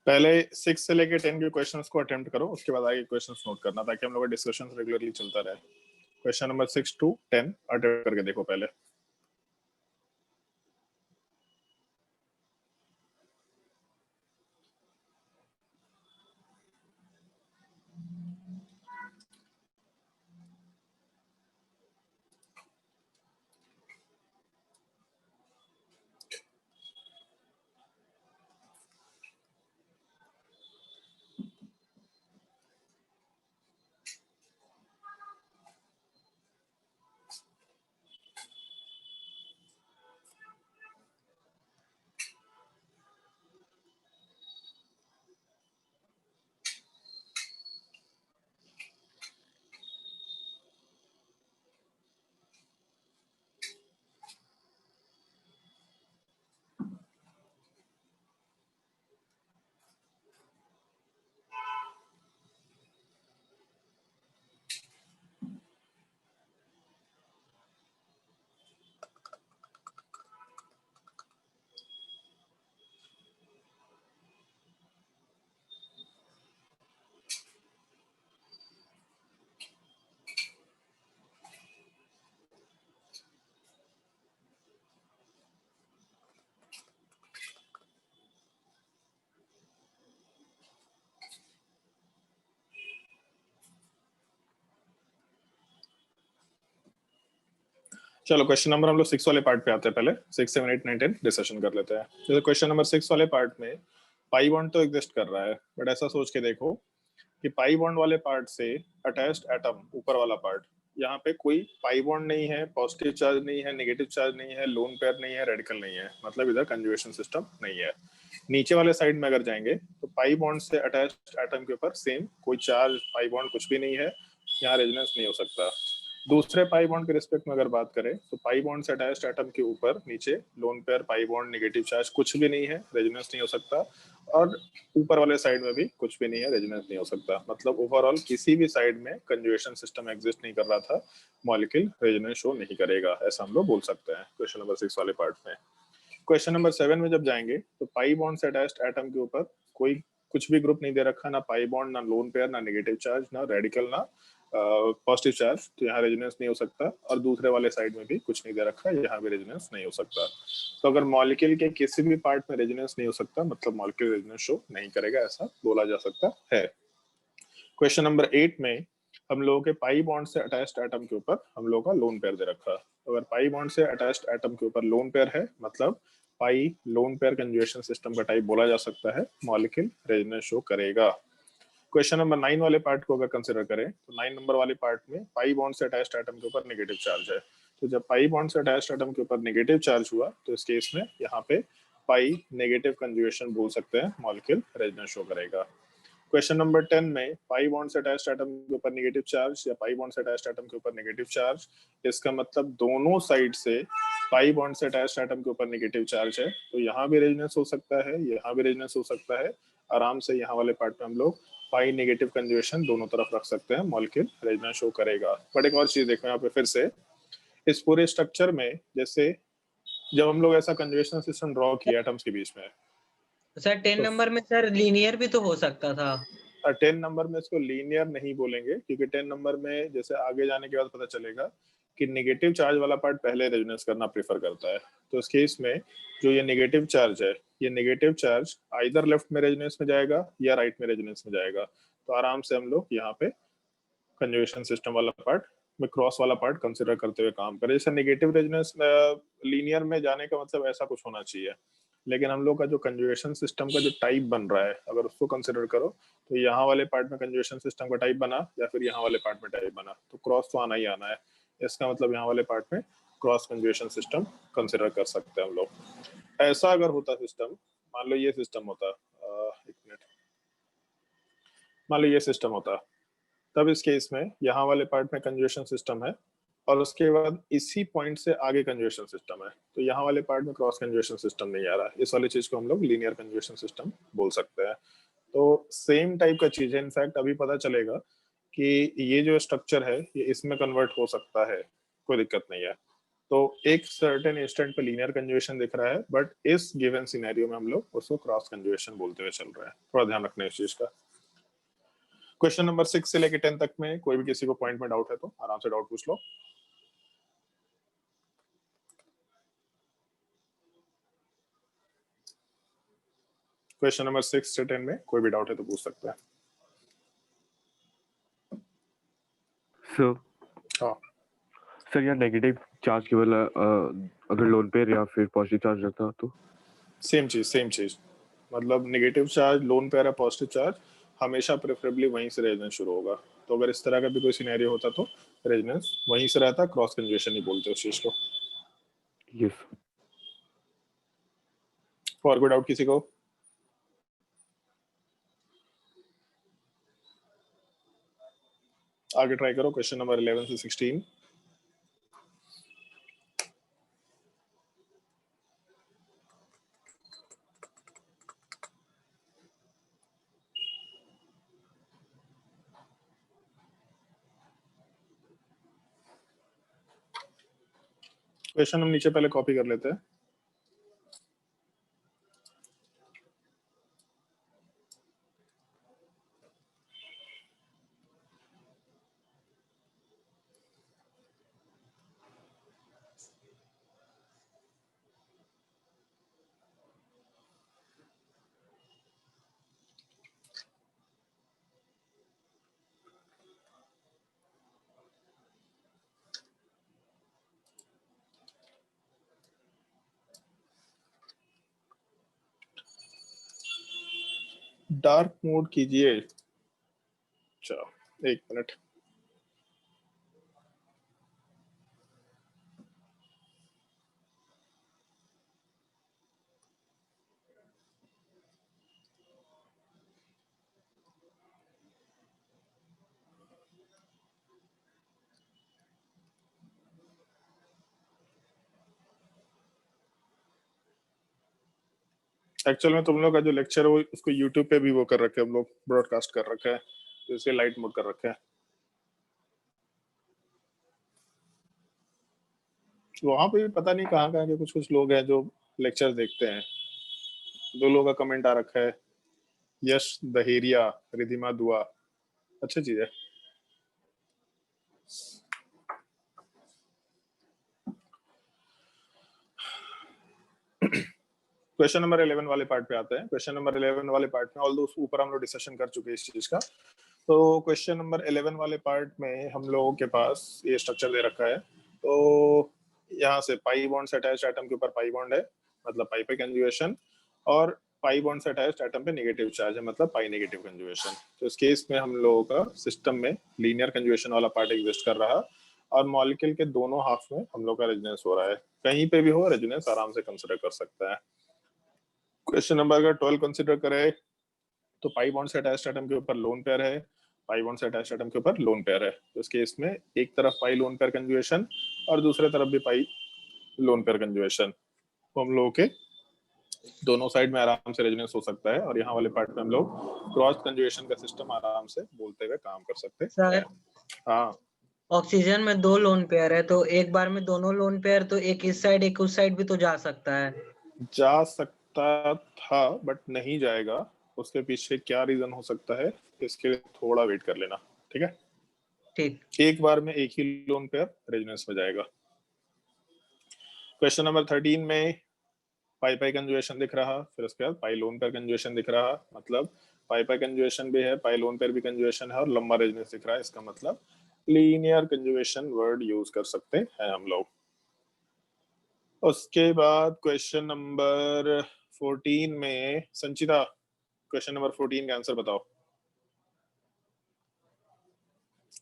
Speaker 1: पहले 6 से लेके 10 के क्वेश्चंस को अटेम्प्ट करो, उसके बाद आगे क्वेश्चंस नोट करना ताकि हम लोग का डिस्कशन रेगुलरली चलता रहे। क्वेश्चन नंबर 6 to 10 अटेम्प्ट करके देखो पहले। चलो क्वेश्चन नंबर हम लोग 6 वाले पार्ट पे आते हैं। पहले 6 7 8 9 10 डिस्कशन कर लेते हैं। जैसे क्वेश्चन नंबर 6 वाले पार्ट में पाई बॉन्ड तो एग्जिस्ट कर रहा है, बट ऐसा सोच के देखो कि पाई बॉन्ड वाले पार्ट से अटैच्ड एटम ऊपर वाला पार्ट यहाँ पे कोई पाई बॉन्ड नहीं है, पॉजिटिव चार्ज नहीं है, नेगेटिव चार्ज नहीं है, लोन पेयर नहीं है, रेडिकल नहीं है, मतलब इधर कंजुगेशन सिस्टम नहीं है। नीचे वाले साइड में अगर जाएंगे तो पाई बॉन्ड से अटैच्ड एटम के ऊपर सेम कोई चार्ज पाई बॉन्ड कुछ भी नहीं है, यहाँ रेजोनेंस नहीं हो सकता। दूसरे पाई बॉन्ड के रिस्पेक्ट में अगर बात करें तो पाई बॉन्ड से अटैच्ड एटम के ऊपर नीचे lone pair pi bond negative charge कुछ भी नहीं है, रेजोनेंस नहीं हो सकता। और ऊपर वाले साइड में भी कुछ भी नहीं है, रेजोनेंस नहीं हो सकता। मतलब ओवरऑल किसी भी साइड में कंजुगेशन सिस्टम एग्जिस्ट नहीं कर रहा था, मॉलिक्यूल रेजोनेंस शो नहीं करेगा, ऐसा हम लोग बोल सकते हैं क्वेश्चन नंबर 6 वाले पार्ट में। क्वेश्चन नंबर 7 में जब जाएंगे तो पाई बॉन्ड से अटैच्ड एटम के ऊपर कोई कुछ भी ग्रुप नहीं दे रखा, ना पाई बॉन्ड, ना लोन पेयर, ना नेगेटिव चार्ज, ना रेडिकल, ना पॉजिटिव चार्ज, तो यहाँ रेजोनेंस नहीं हो सकता। और दूसरे वाले साइड में भी कुछ नहीं दे रखा, यहाँ भी रेजोनेंस नहीं हो सकता। तो अगर मॉलिक्यूल के किसी भी पार्ट में रेजोनेंस नहीं हो सकता, मतलब मॉलिक्यूल रेजोनेंस शो नहीं करेगा, ऐसा बोला जा सकता है। क्वेश्चन नंबर 8 में हम लोगों के पाई बॉन्ड से अटैच्ड एटम के ऊपर हम लोगों का लोन पेयर दे रखा। अगर पाई बॉन्ड से अटैच्ड एटम के ऊपर लोन पेयर है, मतलब पाई लोन पेयर कंजुगेशन सिस्टम का टाइप बोला जा सकता है, मॉलिक्यूल रेजोनेंस शो करेगा। क्वेश्चन नंबर 9 वाले पार्ट को अगर कंसिडर करें तो 9 नंबर वाले पार्ट में पाई बॉन्ड से अटैच्ड एटम के ऊपर नेगेटिव चार्ज है। तो जब पाई बॉन्ड से अटैच्ड एटम के ऊपर नेगेटिव चार्ज हुआ तो इस केस में यहाँ पे पाई नेगेटिव कंजुगेशन बोल सकते हैं, मॉलिक्यूल रेजोनेंस शो करेगा। क्वेश्चन नंबर 10 में पाई बॉन्ड से अटैच्ड एटम के ऊपर नेगेटिव चार्ज या पाई बॉन्ड से अटैच्ड एटम के ऊपर नेगेटिव चार्ज, इसका मतलब दोनों साइड से पाई बॉन्ड से अटैच्ड एटम के ऊपर नेगेटिव चार्ज है, तो यहाँ भी रेजोनेंस हो सकता है, यहाँ भी रेजोनेंस हो सकता है। आराम से यहाँ वाले पार्ट में हम लोग पाई नेगेटिव कंजुगेशन दोनों तरफ रख सकते हैं, मॉलिक्यूल रेजोनेंस शो करेगा। बट एक और चीज देखो यहाँ पे फिर से, इस पूरे स्ट्रक्चर में जैसे जब हम लोग ऐसा कंजुगेशन सिस्टम ड्रॉ किया एटम्स के बीच में,
Speaker 4: सर 10 नंबर में सर लीनियर भी तो हो सकता था।
Speaker 1: 10 नंबर में इसको लीनियर नहीं बोलेंगे, क्योंकि 10 नंबर में जैसे आगे जाने के बाद पता चलेगा कि नेगेटिव चार्ज वाला पार्ट पहले रेजोनेंस करना प्रेफर करता है। तो इस केस में जो ये नेगेटिव चार्ज है, ये नेगेटिव चार्ज आइदर लेफ्ट में रेजोनेंस में जाएगा या राइट में रेजोनेंस में जाएगा। तो आराम से हम लोग यहाँ पे कंजुगेशन सिस्टम वाला पार्ट में क्रॉस वाला पार्ट कंसिडर करते हुए काम करें। जैसे नेगेटिव रेजोनेंस लीनियर में जाने का मतलब ऐसा कुछ होना चाहिए, लेकिन हम लोग का जो कंजुगेशन सिस्टम का जो टाइप बन रहा है अगर उसको कंसिडर करो तो यहाँ वाले पार्ट में कंजुगेशन सिस्टम का टाइप बना या फिर यहाँ वाले पार्ट में टाइप बना, तो क्रॉस तो आना ही आना है। इसका मतलब यहाँ वाले पार्ट में क्रॉस कंजुगेशन सिस्टम कंसिडर कर सकते हैं हम लोग। ऐसा अगर होता सिस्टम, मान लो ये सिस्टम होता, एक मिनट, मान लो ये सिस्टम होता, तब इस केस में यहाँ वाले पार्ट में कंजुगेशन सिस्टम है और उसके बाद इसी पॉइंट से आगे कंजुगेशन सिस्टम है, तो यहाँ वाले पार्ट में क्रॉस कंजुगेशन सिस्टम नहीं आ रहा। इस वाली चीज को हम लोग लीनियर कंजुगेशन सिस्टम बोल सकते हैं। तो सेम टाइप का चीज है। इनफैक्ट अभी पता चलेगा कि ये जो स्ट्रक्चर है ये इसमें कन्वर्ट हो सकता है, कोई दिक्कत नहीं है। तो एक सर्टेन इंस्टेंट पे लीनियर कंजुगेशन दिख रहा है, बट इस गिवन सिनेरियो में हम लोग उसको क्रॉस कंजुगेशन बोलते हुए चल रहे हैं। थोड़ा ध्यान रखना है इस चीज का। क्वेश्चन नंबर 6 से लेकर 10 तक में कोई भी किसी को पॉइंट में डाउट है तो आराम से डाउट पूछ लो। क्वेश्चन नंबर 6 से 10 में कोई भी डाउट है तो पूछ सकता है। हाँ
Speaker 2: सर यहाँ नेगेटिव चार्ज केवल अगर लोन पेयर या फिर पॉजिटिव चार्ज रहता तो
Speaker 1: सेम चीज मतलब नेगेटिव चार्ज, लोन पेयर या पॉजिटिव चार्ज हमेशा प्रेफरेबली वहीं से रेजोनेंस शुरू होगा। तो अगर इस तरह का भी कोई सिनेरियो होता तो रेजोनेंस वहीं से रहता, क्रॉस कंजुगेशन ही बोलते उस चीज को।
Speaker 2: यस।
Speaker 1: और कोई डाउट किसी को? आगे ट्राई करो क्वेश्चन नंबर 11 से 16। क्वेश्चन हम नीचे पहले कॉपी कर लेते हैं। डार्क मोड कीजिए। अच्छा एक मिनट, एक्चुअल में तुम लोग का जो लेक्चर है वो उसको यूट्यूब पे भी वो कर रखे हैं हम लोग, ब्रॉडकास्ट कर रखा है, तो इसे लाइट मोड कर रखा है। वहां पे भी पता नहीं कहाँ कहाँ के कुछ कुछ लोग हैं जो लेक्चर देखते हैं। 2 लोगों का कमेंट आ रखा है, यश दहेरिया, रिधिमा दुआ, अच्छी चीज है। क्वेश्चन नंबर 11 वाले पार्ट पे आते हैं। क्वेश्चन नंबर 11 वाले पार्ट में ऑल दो ऊपर हम लोग डिस्कशन कर चुके हैं इस चीज का। तो क्वेश्चन नंबर 11 वाले पार्ट में हम लोगों के पास ये स्ट्रक्चर दे रखा है। तो यहाँ से पाई बॉन्ड से अटैच्ड एटम के ऊपर पाई बॉन्ड है, मतलब पाई पे कंजुगेशन, और पाई बॉन्ड से अटैच्ड एटम पे नेगेटिव चार्ज है, मतलब पाई नेगेटिव कंजुगेशन। तो इस केस में हम लोगों का सिस्टम में लीनियर कंजुगेशन वाला पार्ट एग्जिस्ट कर रहा, और मॉलिक्यूल के दोनों हाफ में हम लोग का रेजोनेंस हो रहा है। कहीं पे भी हो रेजोनेंस आराम से कंसिडर कर सकता है। क्वेश्चन नंबर अगर 12 कंसिडर करें तो पाई बॉन्ड से अटैच्ड एटम के ऊपर लोन पेयर है, पाई बॉन्ड से अटैच्ड एटम के ऊपर लोन पेयर है। तो इस केस में एक तरफ पाई लोन पेयर कंजुगेशन और दूसरे तरफ भी पाई लोन पेयर कंजुगेशन, तो हम लोगों के दोनों साइड में आराम से रेजोनेंस हो सकता है। और यहाँ वाले पार्ट में हम लोग क्रॉस कंजुगेशन का सिस्टम आराम से बोलते हुए काम कर सकते हैं।
Speaker 4: सर
Speaker 1: हाँ,
Speaker 4: ऑक्सीजन में 2 लोन पेयर है, तो एक बार में दोनों लोन पेयर, तो एक इस साइड एक उस साइड भी तो जा सकता है।
Speaker 1: जा सकता था बट नहीं जाएगा। उसके पीछे क्या रीजन हो सकता है, इसके लिए थोड़ा वेट कर लेना, ठीक है।
Speaker 4: ठीक,
Speaker 1: एक बार में एक ही लोन पेयर रेजोनेंस में जाएगा। क्वेश्चन नंबर 13 में पाई पाई कंजुगेशन दिख रहा, फिर उसके बाद पाई लोन पेयर कंजुगेशन दिख रहा, मतलब पाई पाई कंजुगेशन भी है, पाई लोन पेयर भी कंजुगेशन है, और लंबा रेजोनेंस दिख रहा है। इसका मतलब लीनियर कंजुगेशन वर्ड यूज कर सकते हैं हम लोग। उसके बाद क्वेश्चन नंबर 14 में संचिता, क्वेश्चन नंबर 14 का आंसर बताओ।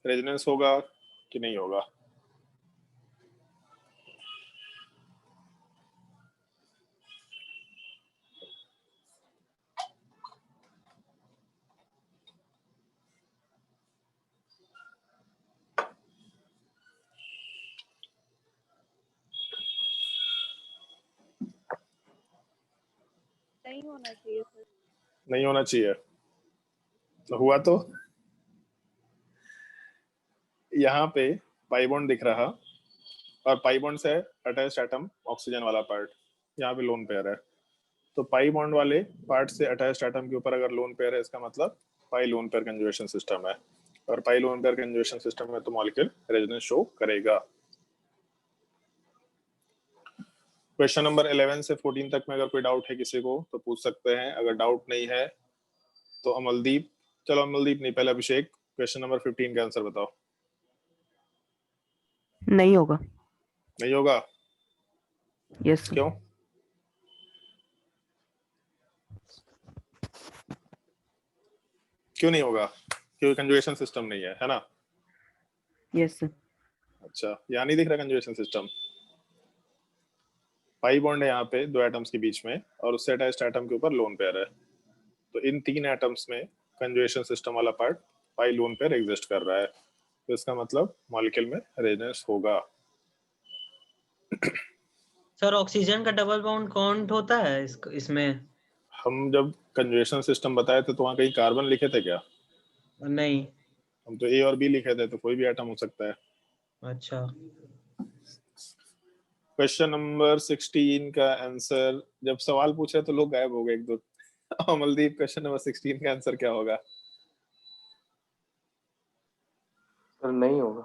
Speaker 1: रेजोनेंस होगा कि नहीं होगा?
Speaker 5: नहीं होना चाहिए सर।
Speaker 1: नहीं होना चाहिए, तो हुआ तो यहाँ पे पाई बॉन्ड दिख रहा, और पाई बॉन्ड से अटैच्ड एटम ऑक्सीजन वाला पार्ट, यहाँ पे लोन पेयर है। तो पाई बॉन्ड वाले पार्ट से अटैच्ड एटम के ऊपर अगर लोन पेयर है, इसका मतलब पाई लोन पेयर कंजुगेशन सिस्टम है, और पाई लोन पेयर कंजुगेशन सिस्टम में तो मॉलिक्यूल रेजोनेंस शो करेगा। क्वेश्चन नंबर 11 से 14 तक में अगर कोई डाउट है किसी को तो पूछ सकते हैं। अगर डाउट नहीं है तो अमलदीप, चलो अमलदीप नहीं, पहले अभिषेक, क्वेश्चन नंबर 15 का आंसर बताओ।
Speaker 3: नहीं होगा।
Speaker 1: नहीं होगा?
Speaker 3: यस
Speaker 1: क्यों? क्यों नहीं होगा? क्योंकि कंजुगेशन सिस्टम नहीं है ना?
Speaker 3: यस।
Speaker 1: अच्छा, यहाँ नहीं दिख रहा कंजुगेशन सिस्टम। पाई बॉन्ड है यहाँ पे 2 एटम्स के बीच में, और उससे अटैच्ड एटम के ऊपर लोन पेयर है। तो इन 3 एटम्स में कंजुगेशन सिस्टम वाला पार्ट पाई लोन पेयर एग्जिस्ट कर रहा है, तो इसका मतलब मॉलिक्यूल में रेजोनेंस होगा।
Speaker 4: सर ऑक्सीजन का डबल बॉन्ड काउंट होता है इसमें?
Speaker 1: हम जब कंजुगेशन सिस्टम बताए थे तो वहाँ कहीं कार्बन लिखे थे क्या?
Speaker 4: नहीं।
Speaker 1: हम तो ए और बी लिखे थे, तो कोई भी एटम हो सकता है।
Speaker 4: अच्छा,
Speaker 1: क्वेश्चन नंबर 16 का आंसर, जब सवाल पूछ रहे तो लोग गायब हो गए एक दो। अमलदीप, क्वेश्चन नंबर 16 का आंसर क्या होगा?
Speaker 6: सर नहीं होगा।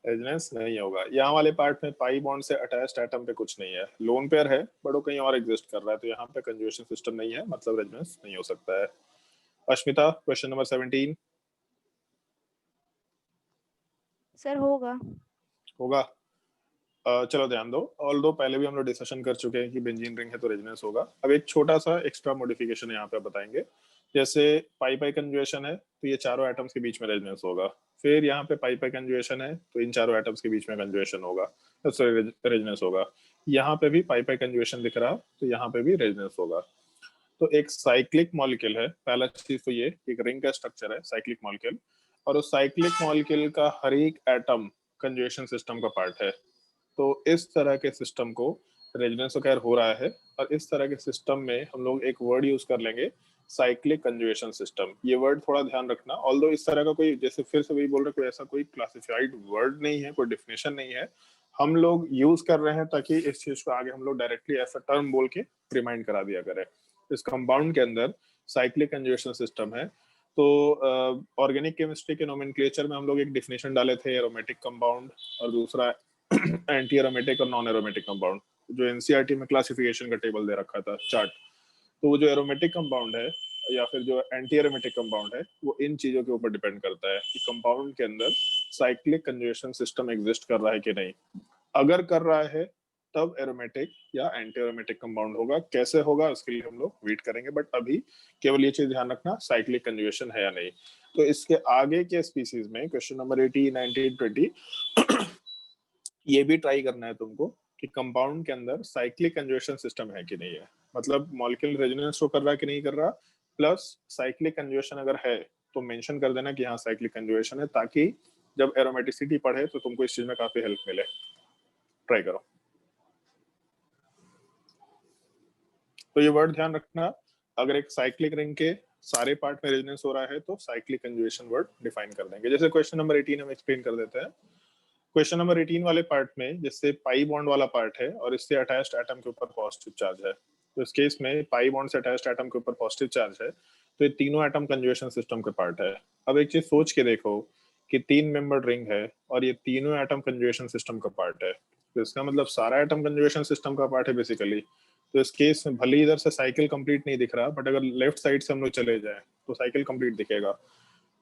Speaker 1: रेजोनेंस नहीं होगा। यहाँ वाले पार्ट में पाई बॉन्ड से अटैच्ड एटम पे कुछ नहीं है, लोन पेयर है बट वो कहीं और एग्जिस्ट कर रहा है, तो यहाँ पे कंजुगेशन सिस्टम नहीं है, मतलब रेजोनेंस नहीं हो सकता है। Ashmita, question number 17।
Speaker 5: सर होगा।
Speaker 1: होगा? चलो ध्यान दो, ऑल दो पहले भी हम लोग डिस्कशन कर चुके हैं कि बेंजीन रिंग है तो रेजोनेंस होगा। अब एक छोटा सा एक्स्ट्रा मॉडिफिकेशन यहाँ पे बताएंगे। जैसे पाई पाई कंजुगेशन है तो ये चारों एटम्स के बीच में रेजोनेंस होगा, फिर यहाँ पे पाई पाई कंजुगेशन है तो इन चारों एटम्स के बीच में कंजुगेशन होगा, सॉरी रेजोनेंस होगा। यहाँ पे भी पाई पाई कंजुगेशन दिख रहा तो यहाँ पे भी रेजोनेंस होगा। तो एक साइक्लिक मॉलिक्यूल है, पहला चीज तो ये एक रिंग का स्ट्रक्चर है साइक्लिक मॉलिक्यूल, और उस साइक्लिक मॉलिक्यूल का हर एक एटम कंजुगेशन सिस्टम का पार्ट है। तो इस तरह के सिस्टम को रेजोनेंस तो खैर हो रहा है, और इस तरह के सिस्टम में हम लोग एक वर्ड यूज कर लेंगे, साइक्लिक कंजुगेशन सिस्टम। ये वर्ड थोड़ा ध्यान रखना, ऑल्दो इस तरह का कोई, जैसे फिर से वही बोल रहे, कोई ऐसा कोई क्लासिफाइड वर्ड नहीं है, कोई डेफिनेशन नहीं है, हम लोग यूज कर रहे हैं ताकि इस चीज को आगे हम लोग डायरेक्टली ऐसा टर्म बोल के रिमाइंड करा दिया करें। इस कंपाउंड के अंदर साइक्लिक कंजुगेशन सिस्टम है। तो ऑर्गेनिक केमिस्ट्री के नोमेनक्लेचर में हम लोग एक डेफिनेशन डाले थे, एरोमेटिक कंपाउंड, और दूसरा एंटी एरोमेटिक और नॉन एरोमेटिक कंपाउंड, जो एनसीईआरटी में क्लासिफिकेशन का टेबल दे रखा था, चार्ट। तो वो जो एरोमेटिक कंपाउंड है या फिर जो एंटी एरोमेटिक कंपाउंड है, वो इन चीजों के ऊपर डिपेंड करता है कि कंपाउंड के अंदर साइक्लिक कंजुगेशन सिस्टम एग्जिस्ट कर रहा है कि नहीं। अगर कर रहा है तब एरोमेटिक या एंटी एरोमेटिक कंपाउंड होगा। कैसे होगा उसके लिए हम लोग वेट करेंगे, बट अभी केवल ये चीज ध्यान रखना, साइक्लिक कंजुगेशन है या नहीं। तो इसके आगे के स्पीसीज में क्वेश्चन नंबर 18, 19, 20 ये भी ट्राई करना है तुमको कि कंपाउंड के अंदर साइक्लिक कंजुगेशन सिस्टम है कि नहीं है, मतलब मॉलिक्यूलर रेजोनेंस शो कर रहा है कि नहीं कर रहा, प्लस साइक्लिक कंजुगेशन अगर है तो मेंशन कर देना कि हाँ साइक्लिक कंजुगेशन है, ताकि जब एरोमेटिसिटी पढ़े तो तुमको इस चीज में काफी हेल्प मिले। ट्राई करो। तो ये वर्ड ध्यान रखना, अगर एक साइक्लिक रिंग के सारे पार्ट में रेजोनेंस हो रहा है तो साइक्लिक कंजुगेशन वर्ड डिफाइन कर देंगे। जैसे क्वेश्चन नंबर 18 हम एक्सप्लेन कर देते हैं। क्वेश्चन नंबर 18 वाले पार्ट में जिससे पाई बॉन्ड वाला पार्ट है और इससे अटैच्ड एटम के ऊपर पॉजिटिव चार्ज है, तो इस केस में पाई बॉन्ड से अटैच्ड एटम के ऊपर पॉजिटिव चार्ज है, तो ये तीनों एटम कंजुगेशन सिस्टम के पार्ट है। अब एक चीज सोच के देखो कि 3 मेंबर्ड रिंग है और ये तीनों एटम कंजुगेशन सिस्टम का पार्ट है, तो इसका मतलब सारा एटम कंजुगेशन सिस्टम का पार्ट है बेसिकली। तो इस केस में भले इधर से साइकिल कंप्लीट नहीं दिख रहा, बट अगर लेफ्ट साइड से हम लोग चले जाए तो साइकिल कंप्लीट दिखेगा।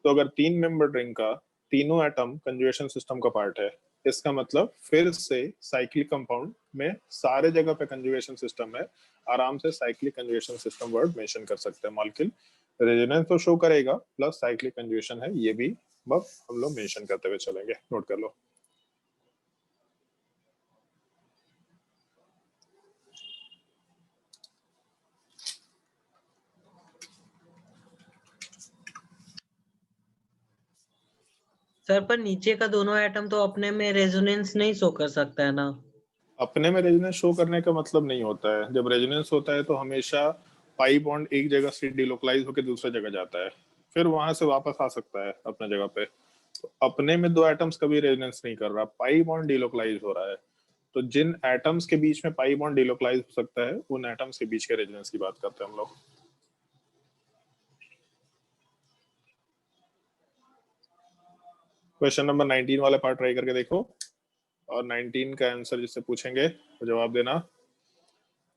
Speaker 1: तो अगर 3 मेंबर्ड रिंग का तीनों एटम कंजुगेशन सिस्टम का पार्ट है, इसका मतलब फिर से साइक्लिक कंपाउंड में सारे जगह पे कंजुगेशन सिस्टम है, आराम से cyclic conjugation system word mention कर सकते हैं। मॉलिक्यूल रेजोनेंस तो शो करेगा, प्लस साइक्लिक कंजुगेशन है, ये भी बस हम लोग मेंशन करते हुए चलेंगे। नोट कर लो।
Speaker 4: सर पर नीचे का दोनों एटम तो अपने में रेजोनेंस नहीं शो कर सकता है ना।
Speaker 1: अपने में रेजोनेंस शो करने का मतलब नहीं होता है, जब रेजोनेंस होता है तो हमेशा पाई बॉन्ड एक जगह से डिलोकलाइज होकर दूसरी जगह जाता है, फिर वहां से वापस आ सकता है अपने जगह पे। तो अपने में दो एटम्स कभी रेजोनेंस नहीं कर रहा, पाई बॉन्ड डिलोकलाइज हो रहा है। तो जिन एटम्स के बीच में पाई बॉन्ड डिलोकलाइज हो सकता है, उन एटम्स के बीच के रेजोनेंस की बात करते हैं हम लोग। क्वेश्चन नंबर 19 वाला पार्ट ट्राई करके देखो, और 19 का आंसर जिससे पूछेंगे वो जवाब देना।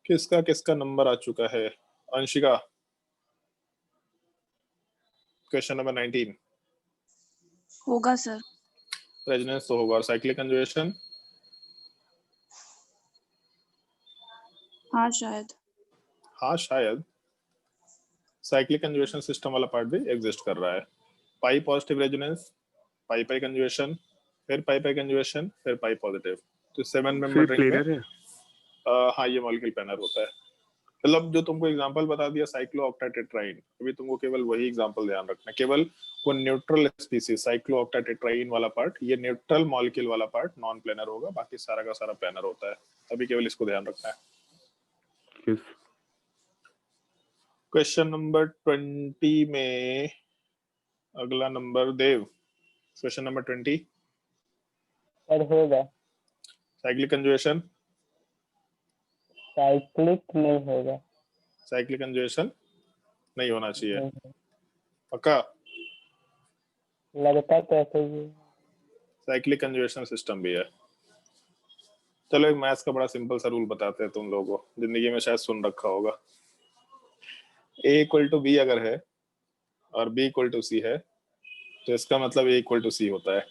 Speaker 1: किसका किसका नंबर आ चुका है? अंशिका, क्वेश्चन नंबर 19
Speaker 5: होगा सर।
Speaker 1: रेजोनेंस तो होगा, और साइक्लिक कंजुगेशन?
Speaker 5: हाँ शायद।
Speaker 1: हाँ शायद। साइक्लिक कंजुगेशन सिस्टम वाला पार्ट भी एग्जिस्ट कर रहा है। पाई पॉजिटिव रेजोनेंस, पाई पाई कंजुगेशन, फिर पाई पाई कंजुगेशन, फिर पाई पॉजिटिव। तो 7 मेंबर रिंग में
Speaker 2: प्लेनर है।
Speaker 1: हाँ ये मॉलिक्यूल प्लानर होता है। मतलब जो तुमको एग्जांपल बता दिया साइक्लो ऑक्टाटेट्राइन, अभी तुमको केवल वही एग्जांपल ध्यान रखना, केवल वो न्यूट्रल स्पीसीज साइक्लो ऑक्टाटेट्राइन वाला पार्ट, ये न्यूट्रल मॉलिक्यूल वाला पार्ट नॉन प्लेनर होगा, बाकी सारा का सारा प्लेनर होता है। अभी केवल इसको ध्यान रखना है। क्वेश्चन नंबर 20 में अगला नंबर देव, क्वेश्चन नंबर 20
Speaker 7: सर होगा।
Speaker 1: Cyclic conjugation?
Speaker 7: साइक्लिक नहीं होगा।
Speaker 1: साइक्लिक कंजुगेशन नहीं होना चाहिए,
Speaker 7: नहीं,
Speaker 1: पक्का?
Speaker 7: लगता तो ऐसे ही है।
Speaker 1: साइक्लिक कंजुगेशन सिस्टम भी है। चलो एक मैथ्स का बड़ा सिंपल सा रूल बताते हैं तुम लोगों को, जिंदगी में शायद सुन रखा होगा। A इक्वल टू बी अगर है और B इक्वल टू सी है, तो इसका मतलब A इक्वल टू सी होता है।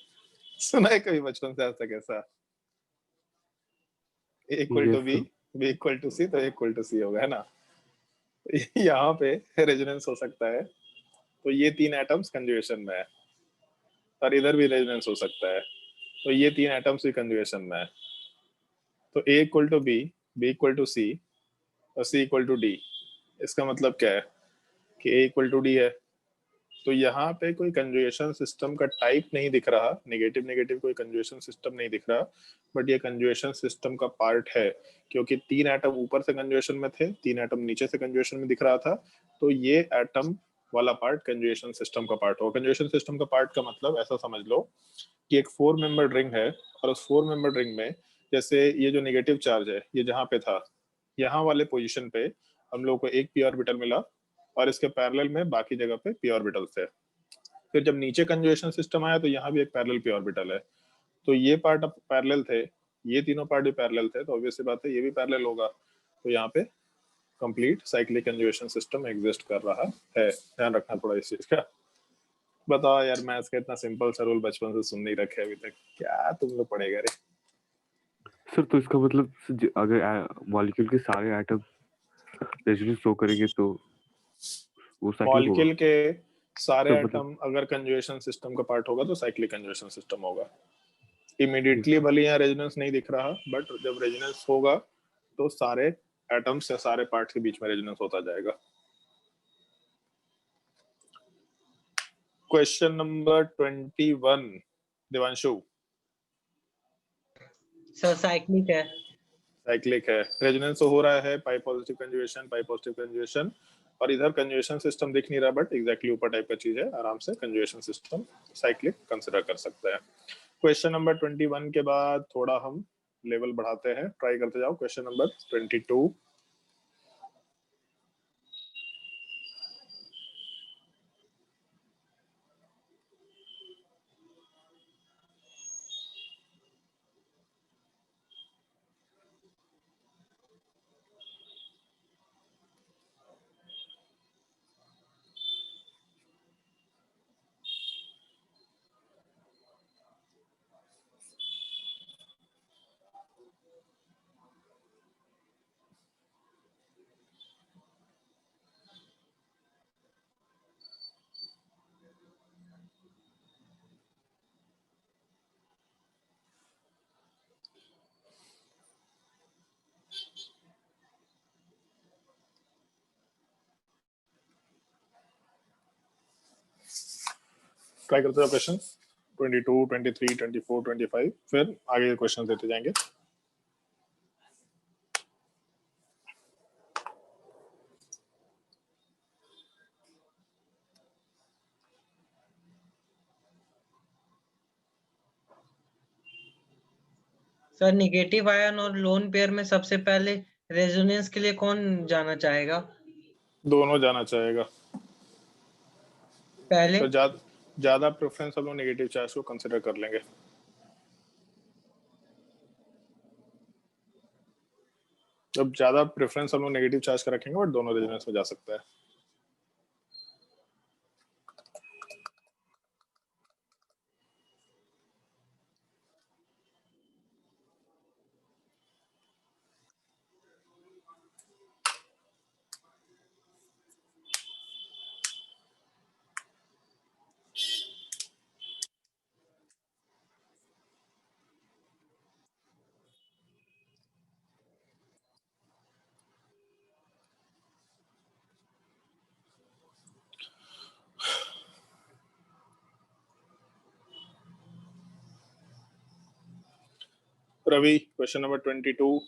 Speaker 1: सुना है कभी बचपन से आज तक ऐसा? A equal to B, B equal to C, तो A इक्वल टू सी होगा, है ना? यहाँ पे रेजोनेंस हो सकता है, तो ये 3 एटम्स कंजुगेशन में है, और इधर भी रेजोनेंस हो सकता है, तो ये 3 एटम्स भी कंजुगेशन में है। तो A equal to B, B equal to C और C इक्वल टू डी। इसका मतलब क्या है कि A इक्वल टू डी है, तो यहाँ पे कोई कंजुगेशन सिस्टम का टाइप नहीं दिख रहा, नेगेटिव नेगेटिव कोई कंजुगेशन सिस्टम नहीं दिख रहा, बट ये कंजुगेशन सिस्टम का पार्ट है, क्योंकि 3 एटम ऊपर से कंजुगेशन में थे, 3 एटम नीचे से कंजुगेशन में दिख रहा था, तो ये एटम वाला पार्ट कंजुगेशन सिस्टम का पार्ट होगा। कंजुगेशन सिस्टम का पार्ट का मतलब ऐसा समझ लो कि एक 4 मेंबर्ड रिंग है, और उस 4 मेंबर्ड रिंग में जैसे ये जो नेगेटिव चार्ज है ये जहाँ पे था, यहाँ वाले पोजीशन पे हम लोग को एक पी ऑर्बिटल मिला, और इसके पैरेलल में बाकी जगह पे पी ऑर्बिटल्स है। फिर जब नीचे कंजुगेशन सिस्टम आया तो यहाँ भी एक पैरेलल पी ऑर्बिटल है, तो ये पार्ट अब पैरेलल थे, ये तीनों पार्ट भी पैरेलल थे, तो ऑब्वियस सी बात है ये भी पैरेलल होगा, तो यहाँ पे complete cyclic conjugation system exist कर रहा है। ध्यान रखना थोड़ा इस चीज का। बताओ यार, मैथ्स का इतना सिंपल सा रूल बचपन से सुन नहीं रखे अभी तक, क्या तुम लोग पढ़ेगा रे?
Speaker 2: सर तो इसका मतलब अगर मॉलिक्यूल के सारे एटम रेजोनेंस शो करेंगे तो वो साइक्लिक होगा।
Speaker 1: मॉलिक्यूल के सारे
Speaker 2: तो मतलब
Speaker 1: एटम अगर कंजुगेशन सिस्टम का पार्ट होगा तो साइक्लिक कंजुगेशन सिस्टम होगा। इमीडिएटली भले यहाँ रेजोनेंस नहीं दिख रहा, बट जब रेजोनेंस होगा तो सारे एटम्स या सारे पार्ट्स के बीच में रेजोनेंस होता जाएगा। Question number 21, Devanshu.
Speaker 4: Sir cyclic है।
Speaker 1: साइक्लिक है, रेजोनेंस हो रहा है, पाई पॉजिटिव कंजुगेशन, और इधर कंजुगेशन सिस्टम दिख नहीं रहा, बट एग्जैक्टली ऊपर टाइप का चीज है, आराम से कंजुगेशन सिस्टम साइक्लिक कंसिडर कर सकते हैं। क्वेश्चन नंबर 21 के बाद थोड़ा हम लेवल बढ़ाते हैं, ट्राई करते जाओ। Question number 22। ट्राई करते जाओ क्वेश्चन 22, 23, 24, 25, फिर आगे के क्वेश्चन देते जाएंगे।
Speaker 4: सर निगेटिव आयन और लोन पेयर में सबसे पहले रेजोनेंस के लिए कौन जाना चाहेगा?
Speaker 1: दोनों जाना चाहेगा,
Speaker 4: पहले
Speaker 1: तो ज्यादा प्रेफरेंस हम लोग नेगेटिव चार्ज को कंसिडर कर लेंगे। अब ज्यादा प्रेफरेंस हम लोग नेगेटिव चार्ज का रखेंगे, बट दोनों रेजोनेंस में जा सकता है। Ravi, question number 22।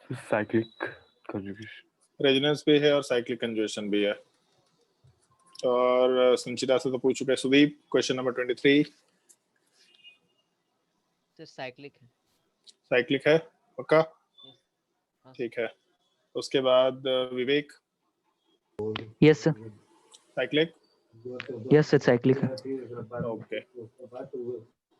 Speaker 2: Cyclic conjugation
Speaker 1: resonance भी है और साइक्लिक कंजुगेशन भी है, और संचिता से तो पूछ चुके हैं। Sudeep, question number 23।
Speaker 8: Sir cyclic है।
Speaker 1: साइक्लिक है पक्का?
Speaker 8: हाँ।
Speaker 1: ठीक है, उसके बाद Vivek.
Speaker 3: Yes sir.
Speaker 1: Cyclic?
Speaker 3: Yes sir cyclic है।
Speaker 1: ओके,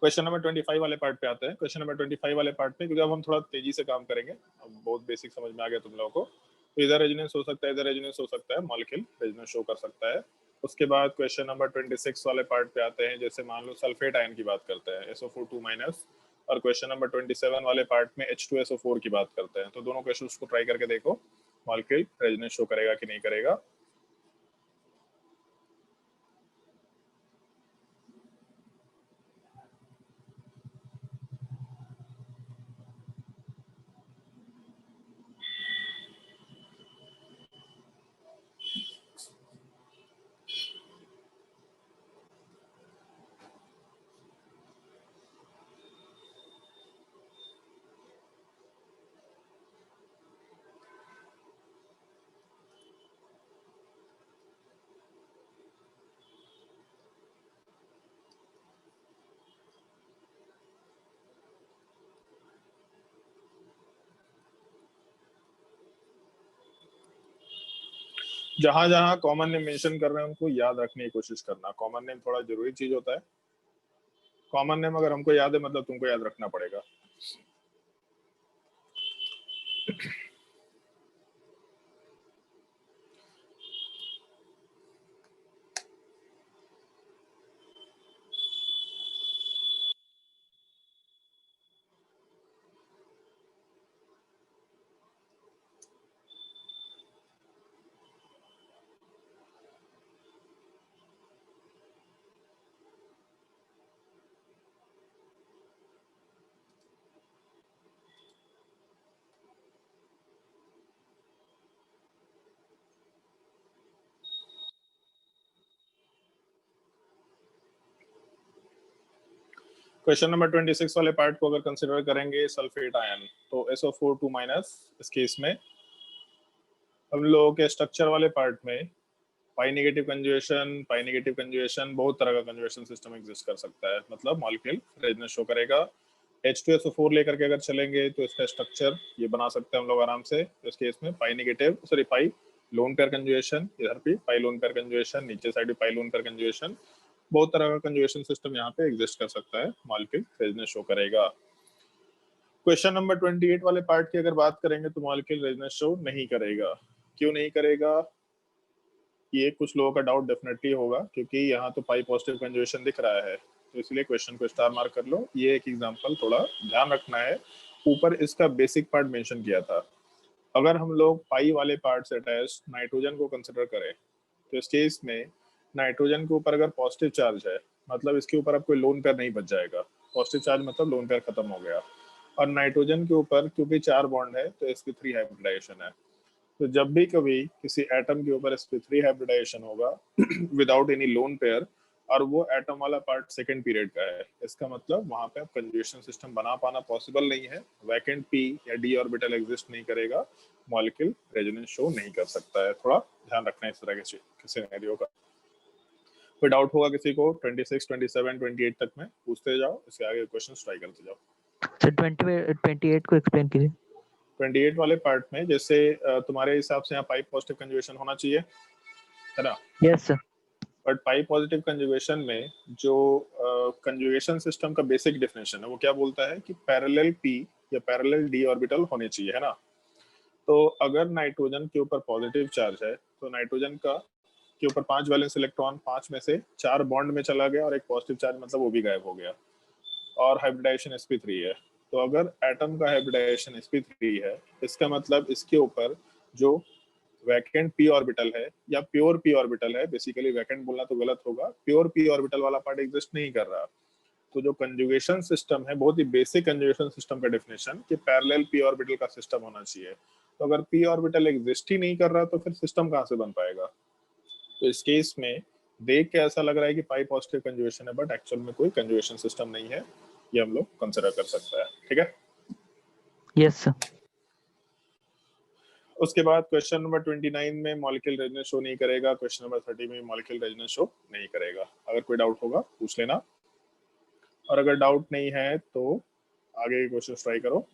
Speaker 1: क्वेश्चन नंबर 25 वाले पार्ट पे आते हैं। क्वेश्चन नंबर 25 वाले पार्ट पे, क्योंकि अब हम थोड़ा तेजी से काम करेंगे, अब बहुत बेसिक समझ में आ गया तुम लोगों को, तो इधर रेजोनेंस हो सकता है, इधर रेजोनेंस हो सकता है, मॉलिक्यूल रेजोनेंस शो कर सकता है। उसके बाद क्वेश्चन नंबर 26 वाले पार्ट पे आते हैं, जैसे मान लो सल्फेट आयन की बात करते हैं, SO4 2-, और क्वेश्चन नंबर 27 वाले पार्ट में H2SO4 की बात करते हैं। तो दोनों क्वेश्चन को ट्राई करके देखो, मॉलिक्यूल रेजोनेंस शो करेगा कि नहीं करेगा। जहां जहां कॉमन नेम मेंशन कर रहे हैं उनको याद रखने की कोशिश करना। कॉमन नेम थोड़ा जरूरी चीज होता है। कॉमन नेम अगर हमको याद है मतलब तुमको याद रखना पड़ेगा। क्वेश्चन नंबर 26 वाले पार्ट को अगर कंसिडर करेंगे सल्फेट आयन, तो SO4 2 माइनस, इस केस में हम लोगों के स्ट्रक्चर वाले पार्ट में पाई नेगेटिव कंजुगेशन बहुत तरह का कंजुगेशन सिस्टम एग्जिस्ट कर सकता है, मतलब मॉलिक्यूल रेजोनेंस शो करेगा। H2SO4 लेकर के अगर चलेंगे तो इसका स्ट्रक्चर ये बना सकते हैं हम लोग आराम से। तो इस केस में पाई लोन पेयर कंजुगेशन, इधर भी पाई लोन पेयर कंजुगेशन, नीचे साइड भी पाई लोन पेयर कंजुगेशन, बहुत तरह का कंजुगेशन सिस्टम यहाँ पे एग्जिस्ट कर सकता है, मॉलिक्यूल रेजोनेंस शो करेगा। क्वेश्चन नंबर 28 वाले पार्ट की अगर बात करेंगे तो मॉलिक्यूल रेजोनेंस शो नहीं करेगा। क्यों नहीं करेगा, ये कुछ लोगों का डाउट डेफिनेटली होगा, क्योंकि यहाँ तो पाई पॉजिटिव कंजुगेशन दिख रहा है, तो इसलिए क्वेश्चन को स्टार मार्क कर लो। ये एक एग्जांपल थोड़ा ध्यान रखना है, ऊपर इसका बेसिक पार्ट मेंशन किया था। अगर हम लोग पाई वाले पार्ट से अटैच नाइट्रोजन को कंसिडर करें तो इस केस में नाइट्रोजन के ऊपर अगर पॉजिटिव चार्ज है, मतलब इसके ऊपर अब कोई लोन पेयर नहीं बच जाएगा। पॉजिटिव चार्ज मतलब लोन पेयर खत्म हो गया। और नाइट्रोजन के ऊपर क्योंकि 4 बॉन्ड है तो sp3 हाइब्रिडाइजेशन है, तो जब भी कभी किसी एटम के ऊपर sp3 हाइब्रिडाइजेशन होगा विदाउट एनी लोन पेयर, और वो एटम वाला पार्ट सेकंड पीरियड का है, इसका मतलब वहां पे अब कंजुगेशन सिस्टम बना पाना पॉसिबल नहीं है। वैकेंट p या d ऑर्बिटल एग्जिस्ट नहीं करेगा, मॉलिक्यूल रेजोनेंस शो नहीं कर सकता है। थोड़ा ध्यान रखना है इस तरह के सिनेरियो का। कोई डाउट होगा किसी को 26, 27, 28 तक में पूछते जाओ, इसके आगे क्वेश्चन ट्राई करते जाओ।
Speaker 3: सर 28 को एक्सप्लेन कीजिए।
Speaker 1: 28 वाले पार्ट में जैसे तुम्हारे हिसाब से यहाँ पाई पॉजिटिव कंजुगेशन होना चाहिए, है ना?
Speaker 3: Yes sir.
Speaker 1: But pi positive conjugation में जो कंजुगेशन सिस्टम का बेसिक डेफिनेशन है वो क्या बोलता है कि पैरेलल p या पैरेलल d ऑर्बिटल होने चाहिए, है ना? तो अगर नाइट्रोजन के ऊपर पॉजिटिव चार्ज है तो नाइट्रोजन का के ऊपर 5 वैलेंस इलेक्ट्रॉन 5 में से 4 बॉन्ड में चला गया और एक पॉजिटिव चार्ज मतलब वो भी गायब हो गया, और हाइब्रिडाइजेशन sp3 है। तो अगर एटम का हाइब्रिडाइजेशन sp3 है, इसका मतलब इसके ऊपर जो वैकेंट p ऑर्बिटल है या प्योर p ऑर्बिटल है, बेसिकली वैकेंट बोलना तो गलत होगा, प्योर p ऑर्बिटल वाला पार्ट एग्जिस्ट नहीं कर रहा। तो जो कंजुगेशन सिस्टम है, बहुत ही बेसिक कंजुगेशन सिस्टम का डेफिनेशन कि पैरेलल p ऑर्बिटल का सिस्टम होना चाहिए। तो अगर p ऑर्बिटल एग्जिस्ट ही नहीं कर रहा तो फिर सिस्टम कहाँ से बन पाएगा? तो इस केस में देख के ऐसा लग रहा है कि पाई पॉजिटिव कंजुगेशन है, बट एक्चुअल में कोई कंजुगेशन सिस्टम नहीं है, ये हम लोग कंसिडर कर सकते हैं। ठीक है,
Speaker 3: यस सर।
Speaker 1: उसके बाद क्वेश्चन नंबर 29 में मॉलिक्यूल रेजोनेंस शो नहीं करेगा, क्वेश्चन नंबर 30 में मॉलिक्यूल रेजोनेंस शो नहीं करेगा। अगर कोई डाउट होगा पूछ लेना, और अगर डाउट नहीं है तो आगे के क्वेश्चन ट्राई करो।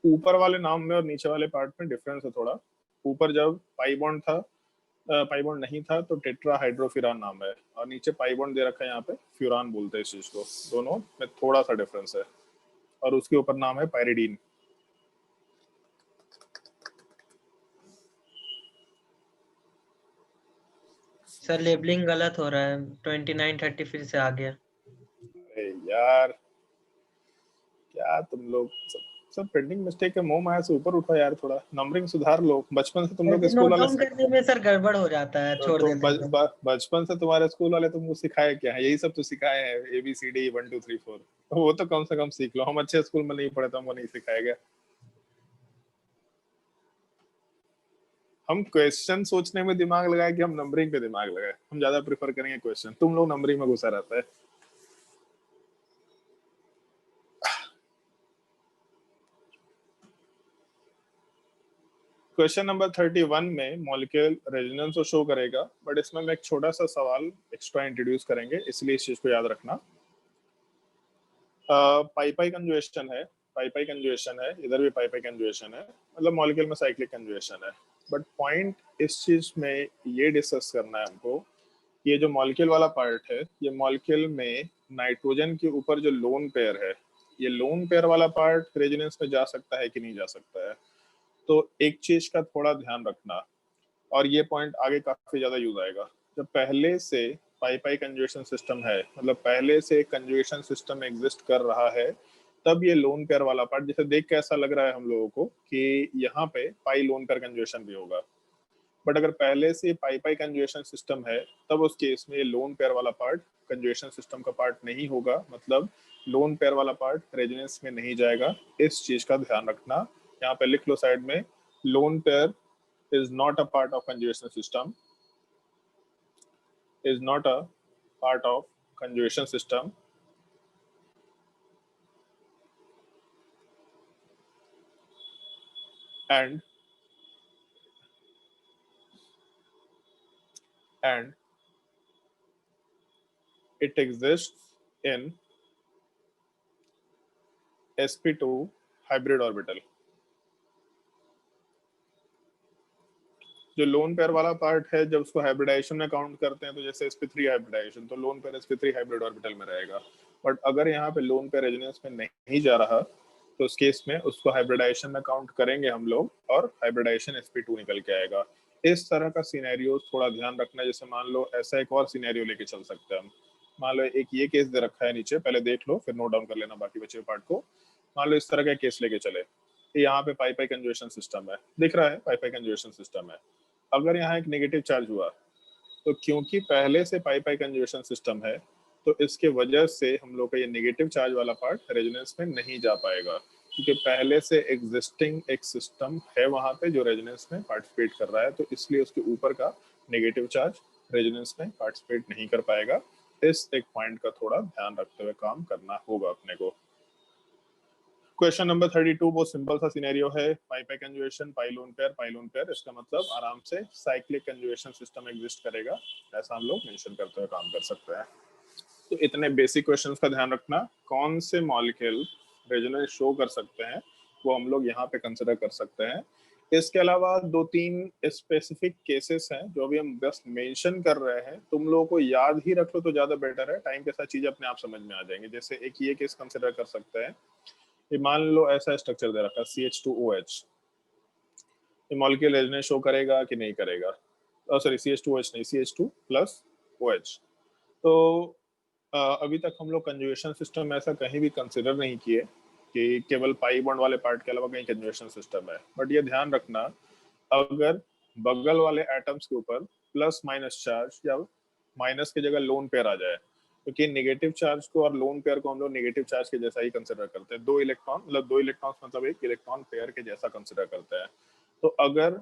Speaker 1: ऊपर वाले नाम में और नीचे वाले पार्ट में डिफरेंस है थोड़ा। ऊपर जब पाई बॉन्ड था, पाई बॉन्ड नहीं था तो टेट्रा हाइड्रोफ्यूरान नाम है, और नीचे पाई बॉन्ड दे रखा है यहाँ पे फ्यूरान बोलते हैं इस चीज को। दोनों में थोड़ा सा डिफरेंस है, और उसके ऊपर नाम है पायरिडीन।
Speaker 4: सर लेबलिंग गलत हो रहा है, 29 30 फिर से आ गया।
Speaker 1: अरे यार क्या तुम लोग सब पेंडिंग मिस्टेक के मुंह माया से ऊपर उठो यार, थोड़ा नंबरिंग सुधार लो। बचपन से तुम लोग स्कूल
Speaker 4: नोट
Speaker 1: वाले
Speaker 4: डाउन करने में सर गड़बड़ हो जाता है, छोड़ देते हैं।
Speaker 1: बचपन से तुम्हारे स्कूल वाले तुमको सिखाए क्या है? यही सब तो सिखाए हैं, ABCD 1 2 3 4। वो तो कम से कम सीख लो। हम अच्छे स्कूल में नहीं पढ़े तो हमको नहीं सिखाया गया। हम क्वेश्चन सोचने में दिमाग लगाए कि हम नंबरिंग पे दिमाग लगाए? हम ज्यादा प्रेफर करेंगे क्वेश्चन, तुम लोग नंबरिंग में घुसा रहता है। क्वेश्चन नंबर 31 में मॉलिक्यूल रेजोनेंस को शो करेगा, बट इसमें हम एक छोटा सा सवाल एक्स्ट्रा इंट्रोड्यूस करेंगे, इसलिए इस चीज को याद रखना। पाई पाई कंजुगेशन है, पाई पाई कंजुगेशन है, इधर भी पाई पाई कंजुगेशन है, मतलब मॉलिक्यूल में साइक्लिक कंजुगेशन है। बट पॉइंट इस चीज में ये डिस्कस करना है हमको, ये जो मॉलिक्यूल वाला पार्ट है, ये मॉलिक्यूल में नाइट्रोजन के ऊपर जो लोन पेयर है, ये लोन पेयर वाला पार्ट रेजोनेंस में जा सकता है कि नहीं जा सकता है। तो एक चीज का थोड़ा ध्यान रखना, और ये पॉइंट आगे काफी ज्यादा यूज आएगा। जब पहले से पाई पाई कंजुगेशन सिस्टम है, मतलब पहले से कंजुगेशन सिस्टम एग्जिस्ट कर रहा है, तब ये लोन पेयर वाला पार्ट, जैसे देख के ऐसा लग रहा है हम लोगों को कि यहाँ पे पाई लोन पेयर कंजुगेशन भी होगा, बट अगर पहले से पाई पाई कंजुगेशन सिस्टम है, तब उस केस में ये लोन पेयर वाला पार्ट कंजुगेशन सिस्टम का पार्ट नहीं होगा, मतलब लोन पेयर वाला पार्ट रेजोनेंस में नहीं जाएगा। इस चीज का ध्यान रखना। यहाँ पे लिख लो साइड में, lone pair is not a part of conjugation system, is not a part of conjugation system, and it exists in sp2 hybrid orbital। जो लोन पेयर वाला पार्ट है, जब उसको हाइब्रिडाइजेशन में काउंट करते हैं, तो जैसे sp3 हाइब्रिडाइजेशन, तो lone pair sp3 hybrid orbital में रहेगा। बट अगर यहाँ पे लोन पेयर रेजोनेंस में नहीं जा रहा, तो उस केस में उसको हाइब्रिडाइजेशन में काउंट करेंगे हम लोग, और हाइब्रिडाइजेशन sp2 निकल के आएगा। इस तरह का सिनेरियो थोड़ा ध्यान रखना। जैसे मान लो ऐसा एक और सिनेरियो लेके चल सकते हैं हम। मान लो एक ये केस दे रखा है नीचे, पहले देख लो फिर नोट डाउन कर लेना बाकी बचे पार्ट को। मान लो इस तरह का केस लेके चले, यहाँ पे पाई पाई कंजुगेशन सिस्टम है, दिख रहा है पाई पाई कंजुगेशन सिस्टम है। अगर यहाँ एक नेगेटिव चार्ज हुआ, तो क्योंकि पहले से पाई पाई कंजुगेशन सिस्टम है, तो इसके वजह से हम लोग का ये नेगेटिव चार्ज वाला पार्ट रेजोनेंस में नहीं जा पाएगा, क्योंकि पहले से एग्जिस्टिंग एक सिस्टम है वहां पे जो रेजोनेंस में पार्टिसिपेट कर रहा है, तो इसलिए उसके ऊपर का नेगेटिव चार्ज रेजोनेंस में पार्टिसिपेट नहीं कर पाएगा। इस एक पॉइंट का थोड़ा ध्यान रखते हुए काम करना होगा अपने को। क्वेश्चन नंबर 32 बहुत सिंपल सा सिनेरियो है, पाई पाई कंजुगेशन, पाई लोन पेयर। इसका मतलब आराम से साइक्लिक कंजुगेशन सिस्टम एग्जिस्ट करेगा, ऐसा हम लोग मेंशन करते हुए काम कर सकते हैं। तो इतने बेसिक क्वेश्चंस का ध्यान रखना। कौन से मॉलिक्यूल रेजोनेंस शो कर सकते हैं वो हम लोग यहाँ पे कंसिडर कर सकते हैं। इसके अलावा 2-3 स्पेसिफिक केसेस हैं जो अभी हम बस मेंशन कर रहे हैं, तुम लोगों को याद ही रख लो तो ज्यादा बेटर है, टाइम के साथ चीजें अपने आप समझ में आ जाएंगी। जैसे एक ये केस कंसिडर कर सकते हैं, ये मान लो ऐसा स्ट्रक्चर दे रखा है CH2OH, ये मॉलिक्यूल रेजोनेंस शो करेगा कि नहीं करेगा? सॉरी CH2OH नहीं, CH2+OH। तो अभी तक हम लोग कंजुगेशन सिस्टम ऐसा कहीं भी कंसिडर नहीं किए कि केवल पाई बॉन्ड वाले पार्ट के अलावा कहीं कंजुगेशन सिस्टम है। बट ये ध्यान रखना, अगर बगल वाले एटम्स के ऊपर प्लस माइनस चार्ज या माइनस की जगह लोन पेयर आ जाए, क्योंकि नेगेटिव चार्ज को और लोन पेयर को हम लोग नेगेटिव चार्ज के जैसा ही कंसिडर करते हैं। 2 इलेक्ट्रॉन मतलब एक इलेक्ट्रॉन पेयर के जैसा कंसिडर करते हैं। तो अगर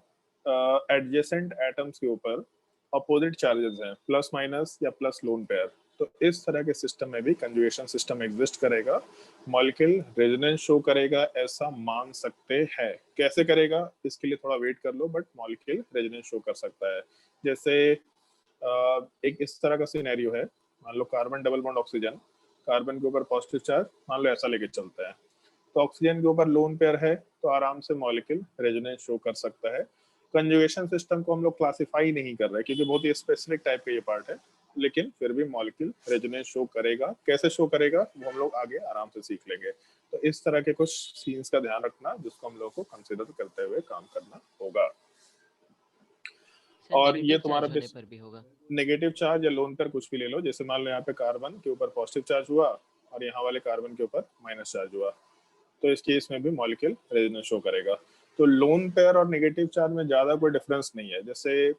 Speaker 1: एडजेसेंट एटम्स के ऊपर अपोजिट चार्जेस हैं, प्लस माइनस या प्लस लोन पेयर, तो इस तरह के सिस्टम में भी कंजुगेशन सिस्टम एग्जिस्ट करेगा, मॉलिक्यूल रेजोनेंस शो करेगा, ऐसा मान सकते हैं। कैसे करेगा इसके लिए थोड़ा वेट कर लो, बट मॉलिक्यूल रेजोनेंस शो कर सकता है। जैसे एक इस तरह का सिनेरियो है, मान low carbon double bond oxygen, carbon के ऊपर पॉजिटिव चार्ज, मान लो ऐसा लेके चलते हैं, तो ऑक्सीजन के ऊपर लोन पेयर है, तो आराम से मॉलिक्यूल रेजोनेंस शो कर सकता है। कंजुगेशन सिस्टम को हम लोग क्लासिफाई नहीं कर रहे क्योंकि बहुत ही स्पेसिफिक टाइप का ये पार्ट है, लेकिन फिर भी मॉलिक्यूल रेजोनेंस शो करेगा। कैसे शो करेगा वो हम लोग आगे आराम से सीख लेंगे। तो इस तरह के कुछ सीन्स का ध्यान रखना जिसको हम लोग को कंसिडर करते हुए काम करना होगा। और ये तुम्हारा
Speaker 8: पर भी होगा
Speaker 1: नेगेटिव चार्ज या लोन पेयर कुछ भी ले लो। जैसे मान लो यहाँ पे कार्बन के ऊपर पॉजिटिव चार्ज हुआ और यहाँ वाले कार्बन के ऊपर माइनस चार्ज हुआ, तो इस केस में भी मॉलिक्यूल रेजोनेंस शो करेगा। तो लोन पेयर और नेगेटिव चार्ज में ज्यादा कोई डिफरेंस नहीं है। जैसे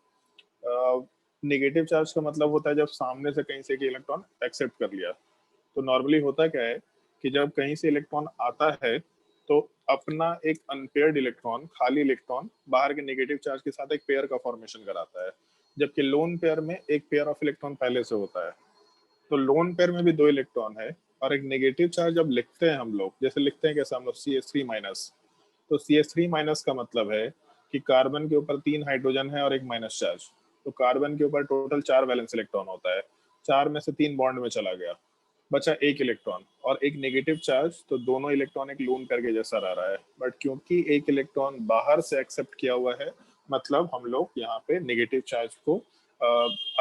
Speaker 1: नेगेटिव चार्ज का मतलब होता है जब सामने से कहीं से एक इलेक्ट्रॉन एक्सेप्ट कर लिया, तो नॉर्मली होता क्या है कि जब कहीं से इलेक्ट्रॉन आता है तो अपना एक अनपेयर्ड इलेक्ट्रॉन, खाली इलेक्ट्रॉन बाहर के नेगेटिव चार्ज के साथ एक पेयर का फॉर्मेशन कराता है, जबकि लोन पेयर में एक पेयर ऑफ इलेक्ट्रॉन पहले से होता है। तो लोन पेयर में भी 2 इलेक्ट्रॉन है और एक नेगेटिव चार्ज जब लिखते हैं हम लोग, जैसे लिखते हैं कैसे हम लोग CH3-, तो CH3- का मतलब है कि कार्बन के ऊपर 3 हाइड्रोजन है और एक माइनस चार्ज, तो कार्बन के ऊपर टोटल 4 वैलेंस इलेक्ट्रॉन होता है, 4 में से 3 बॉन्ड में चला गया, बचा 1 इलेक्ट्रॉन और एक नेगेटिव चार्ज, तो दोनों इलेक्ट्रॉन एक लोन पेयर के जैसा रह रहा है। बट क्योंकि एक इलेक्ट्रॉन बाहर से एक्सेप्ट किया हुआ है, मतलब हम लोग यहाँ पे नेगेटिव चार्ज को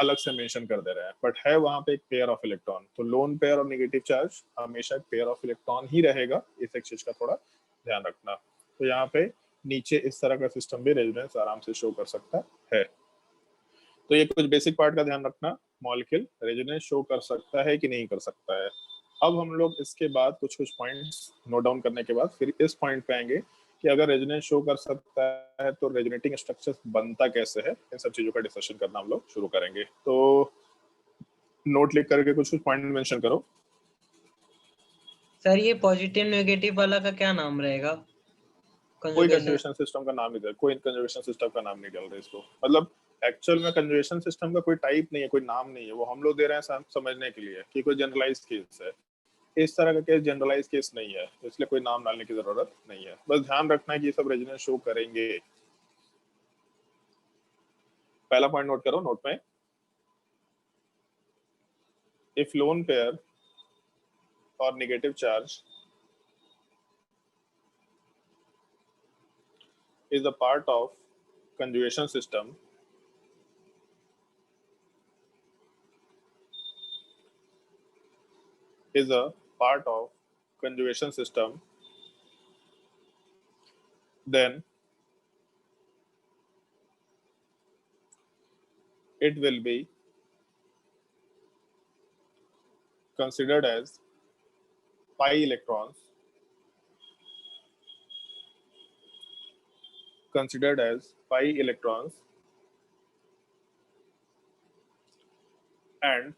Speaker 1: अलग से मेंशन कर दे रहे हैं, बट है वहां पे एक पेयर ऑफ इलेक्ट्रॉन, तो लोन पेयर और नेगेटिव चार्ज हमेशा पेयर ऑफ इलेक्ट्रॉन ही रहेगा, इस एक चीज का थोड़ा ध्यान रखना। तो यहाँ पे नीचे इस तरह का सिस्टम भी रेजोनेंस आराम से शो कर सकता है। तो ये कुछ बेसिक पार्ट का ध्यान रखना, मॉलिक्यूल रेजोनेंस शो कर सकता है कि नहीं कर सकता है। अब हम लोग इसके बाद कुछ पॉइंट्स नोट डाउन करने के बाद फिर इस पॉइंट पे आएंगे कि अगर रेजोनेंस शो कर सकता है तो रेजोनेटिंग स्ट्रक्चर बनता कैसे है, इन सब चीजों का डिस्कशन करना हम लोग शुरू करेंगे। तो नोट लिख करके कुछ पॉइंट मेंशन करो।
Speaker 4: सर ये पॉजिटिव नेगेटिव वाला का क्या नाम रहेगा?
Speaker 1: कोई कंजुगेशन सिस्टम का नाम नहीं दे, कोई कंजुगेशन सिस्टम का नाम नहीं डाल रहे इसको, मतलब एक्चुअल में कंजुगेशन सिस्टम का कोई टाइप नहीं है, कोई नाम नहीं है, वो हम लोग दे रहे हैं समझने के लिए कि कोई जनरलाइज केस है। इस तरह का केस जनरलाइज केस नहीं है, इसलिए कोई नाम डालने की जरूरत नहीं है, बस ध्यान रखना है कि ये सब रेजोनेंस शो करेंगे। पहला पॉइंट नोट करो नोट में, इफ लोन पेयर और negative charge is a part of conjugation system, is a part of conjugation system, then it will be considered as pi electrons, considered as pi electrons, and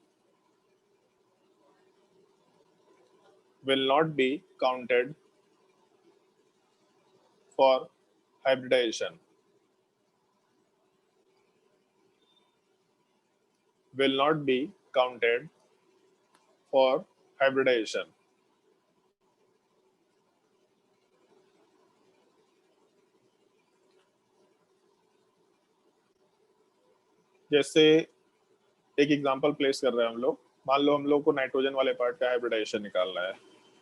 Speaker 1: will not be counted for hybridization, will not be counted for hybridization. जैसे एक एग्जांपल प्लेस कर रहे हैं हम लोग, मान लो हम लोग को नाइट्रोजन वाले पार्ट का हाइब्रिडाइजेशन निकालना है,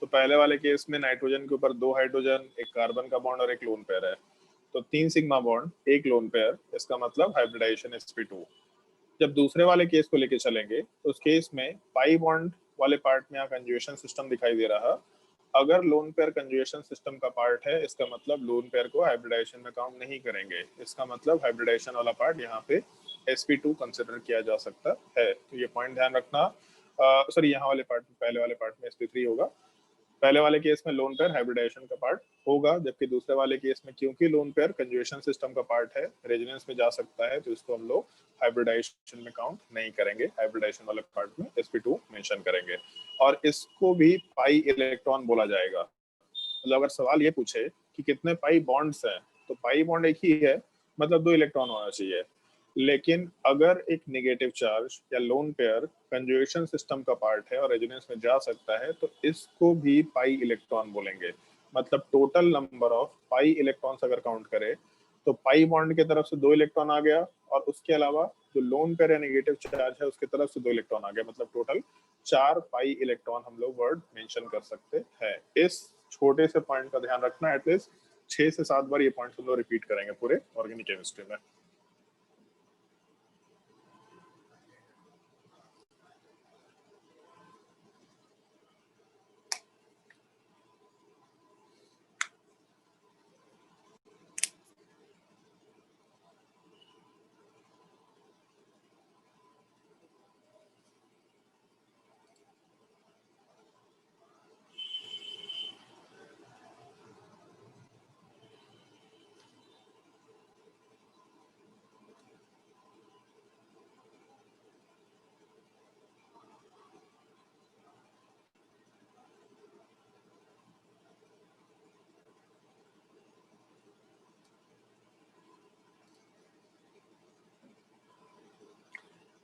Speaker 1: तो पहले वाले केस में नाइट्रोजन के ऊपर 2 हाइड्रोजन, एक कार्बन का बॉन्ड और एक लोन पेयर है, तो 3 सिग्मा बॉन्ड, एक लोन पेयर, इसका मतलब हाइब्रिडाइजेशन sp2। जब दूसरे वाले केस को लेके चलेंगे तो उस केस में पाई बॉन्ड वाले पार्ट में यहाँ कंजुगेशन सिस्टम दिखाई दे रहा, अगर लोन पेयर कंजुगेशन सिस्टम का पार्ट है, इसका मतलब लोन पेयर को हाइब्रिडाइजेशन में काउंट नहीं करेंगे, इसका मतलब हाइब्रिडाइजेशन वाला पार्ट यहाँ पे sp2 कंसिडर किया जा सकता है। तो ये पॉइंट ध्यान रखना। सॉरी, यहाँ वाले पार्ट में, पहले वाले पार्ट में sp3 होगा, पहले वाले केस में लोन पेयर हाइब्रिडाइजेशन का पार्ट होगा, जबकि दूसरे वाले केस में क्योंकि लोन पेयर कंजुगेशन सिस्टम का पार्ट है, रेजोनेंस में जा सकता है, तो इसको हम लोग हाइब्रिडाइजेशन में काउंट नहीं करेंगे, हाइब्रिडाइजेशन वाले पार्ट में sp2 मेंशन करेंगे, और इसको भी पाई इलेक्ट्रॉन बोला जाएगा। मतलब अगर सवाल ये पूछे कि कितने पाई बॉन्ड्स हैं, तो पाई बॉन्ड एक ही है, मतलब 2 इलेक्ट्रॉन होना चाहिए, लेकिन अगर एक नेगेटिव चार्ज या लोन पेयर कंजुगेशन सिस्टम का पार्ट है और रेजोनेंस में जा सकता है, तो इसको भी पाई इलेक्ट्रॉन बोलेंगे। मतलब total number of pi electrons अगर काउंट करें तो पाई बॉन्ड की तरफ से 2 इलेक्ट्रॉन आ गया, और उसके अलावा जो लोन पेयर या नेगेटिव चार्ज है उसकी तरफ से 2 इलेक्ट्रॉन आ गया, मतलब टोटल 4 पाई इलेक्ट्रॉन हम लोग वर्ड मेंशन कर सकते हैं। इस छोटे से पॉइंट का ध्यान रखना, एटलीस्ट 6 से 7 बार ये पॉइंट हम लोग रिपीट करेंगे पूरे ऑर्गेनिक केमिस्ट्री में।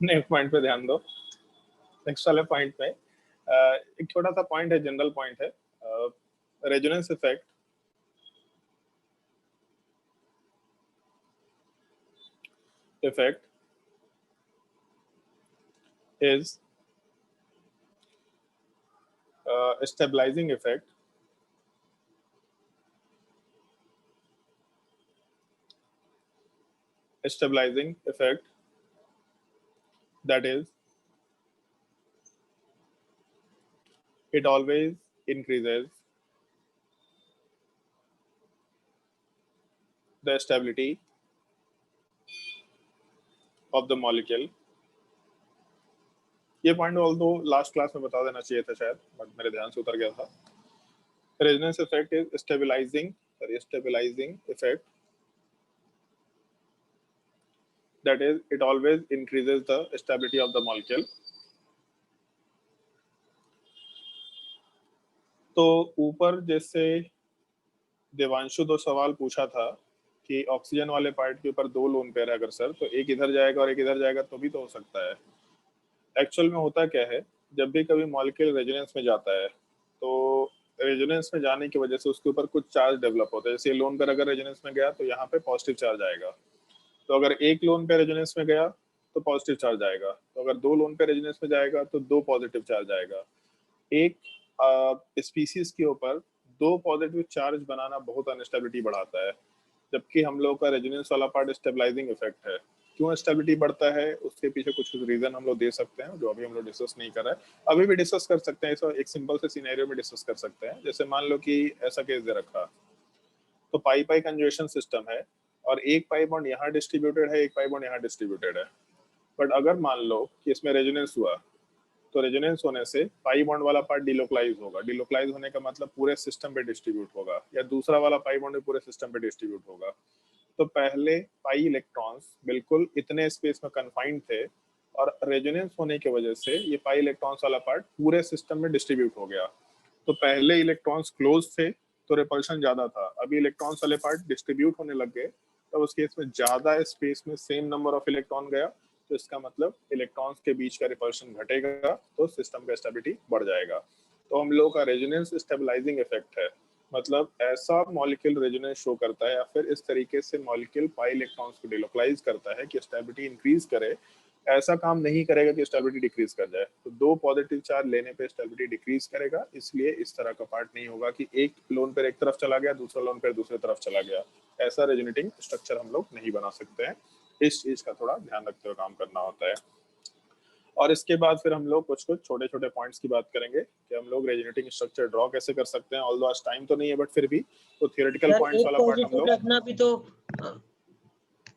Speaker 1: नेक्स्ट पॉइंट पे ध्यान दो। नेक्स्ट वाले पॉइंट पे एक छोटा सा पॉइंट है, जनरल पॉइंट है, resonance effect effect is stabilizing effect that is it always increases the stability of the molecule. ये पॉइंट ऑल्दो लास्ट क्लास में बता देना चाहिए था शायद, बट मेरे ध्यान से उतर गया था. Resonance effect is stabilizing effect that is it always increases the stability of the molecule. तो ऊपर जैसे देवांशु 2 सवाल पूछा था कि ऑक्सीजन वाले पार्ट के ऊपर 2 लोन पेयर है अगर सर, तो एक इधर जाएगा और एक इधर जाएगा तो भी तो हो सकता है. एक्चुअल में होता क्या है, जब भी कभी मॉलिक्यूल रेजोनेंस में जाता है तो रेजोनेंस में जाने की वजह से उसके ऊपर कुछ चार्ज डेवलप होता है. जैसे लोन पेयर अगर रेजोनेंस में गया तो यहाँ पे पॉजिटिव चार्ज आएगा, तो अगर एक लोन पेयर रेजोनेंस में गया तो पॉजिटिव चार्ज आएगा, तो अगर 2 लोन पेयर रेजोनेंस में जाएगा तो 2 पॉजिटिव चार्ज आएगा. एक स्पीसीज के ऊपर 2 पॉजिटिव चार्ज बनाना बहुत अनस्टेबिलिटी बढ़ाता है, जबकि हम लोग का रेजोनेंस वाला पार्ट स्टेबलाइजिंग इफेक्ट है. क्यों स्टेबिलिटी बढ़ता है उसके पीछे कुछ रीजन हम लोग दे सकते हैं जो अभी हम लोग डिस्कस नहीं कर रहे हैं. अभी भी डिस्कस कर सकते हैं, एक सिंपल से सिनेरियो में डिस्कस कर सकते हैं. जैसे मान लो कि ऐसा केस दे रखा, तो पाई पाई कंजुगेशन सिस्टम है और एक पाई बॉन्ड यहाँ डिस्ट्रीब्यूटेड है, एक पाई बॉन्ड यहाँ डिस्ट्रीब्यूटेड है. बट अगर मान लो कि इसमें रेजोनेंस हुआ, तो रेजोनेंस होने से पाई बॉन्ड वाला पार्ट डिलोकलाइज होगा. डिलोकलाइज होने का मतलब पूरे सिस्टम पे डिस्ट्रीब्यूट होगा, या दूसरा वाला पाई बॉन्ड भी पूरे सिस्टम पे डिस्ट्रीब्यूट होगा. तो पहले पाई इलेक्ट्रॉन्स बिल्कुल इतने स्पेस में कन्फाइंड थे, और रेजोनेंस होने की वजह से ये पाई इलेक्ट्रॉन्स वाला पार्ट पूरे सिस्टम में डिस्ट्रीब्यूट हो गया. तो पहले इलेक्ट्रॉन्स क्लोज थे तो रिपल्शन ज्यादा था, अभी इलेक्ट्रॉन्स वाले पार्ट डिस्ट्रीब्यूट होने लग गए, तो उस केस में ज्यादा स्पेस में सेम नंबर ऑफ इलेक्ट्रॉन गया, तो इसका मतलब इलेक्ट्रॉन्स के बीच का रिपल्शन घटेगा, तो सिस्टम का स्टेबिलिटी बढ़ जाएगा. तो हम लोग का रेजोनेंस स्टेबलाइजिंग इफेक्ट है, मतलब ऐसा मॉलिक्यूल रेजोनेंस शो करता है या फिर इस तरीके से मॉलिक्यूल पाई इलेक्ट्रॉन्स को डिलोकलाइज करता है कि स्टेबिलिटी इंक्रीज करे. ऐसा काम नहीं करेगा कि स्टेबिलिटी डिक्रीज कर जाए. तो 2 पॉजिटिव चार्ज लेने पे स्टेबिलिटी डिक्रीज करेगा, इसलिए इस तरह का पार्ट नहीं होगा कि एक लोन पेयर एक तरफ चला गया, दूसरा लोन पेयर दूसरी तरफ चला गया. ऐसा रेजोनेटिंग स्ट्रक्चर हम लोग नहीं बना सकते हैं. इस चीज का थोड़ा ध्यान रखते हुए काम करना होता है. और इसके बाद फिर हम लोग कुछ छोटे छोटे पॉइंट्स की बात करेंगे कि हम लोग रेजोनेटिंग स्ट्रक्चर ड्रॉ कैसे कर सकते हैं. ऑल्दो आज टाइम तो नहीं है, बट फिर भी तो थियोरेटिकल पॉइंट्स वाला पार्ट हम लोग
Speaker 4: रखना भी तो,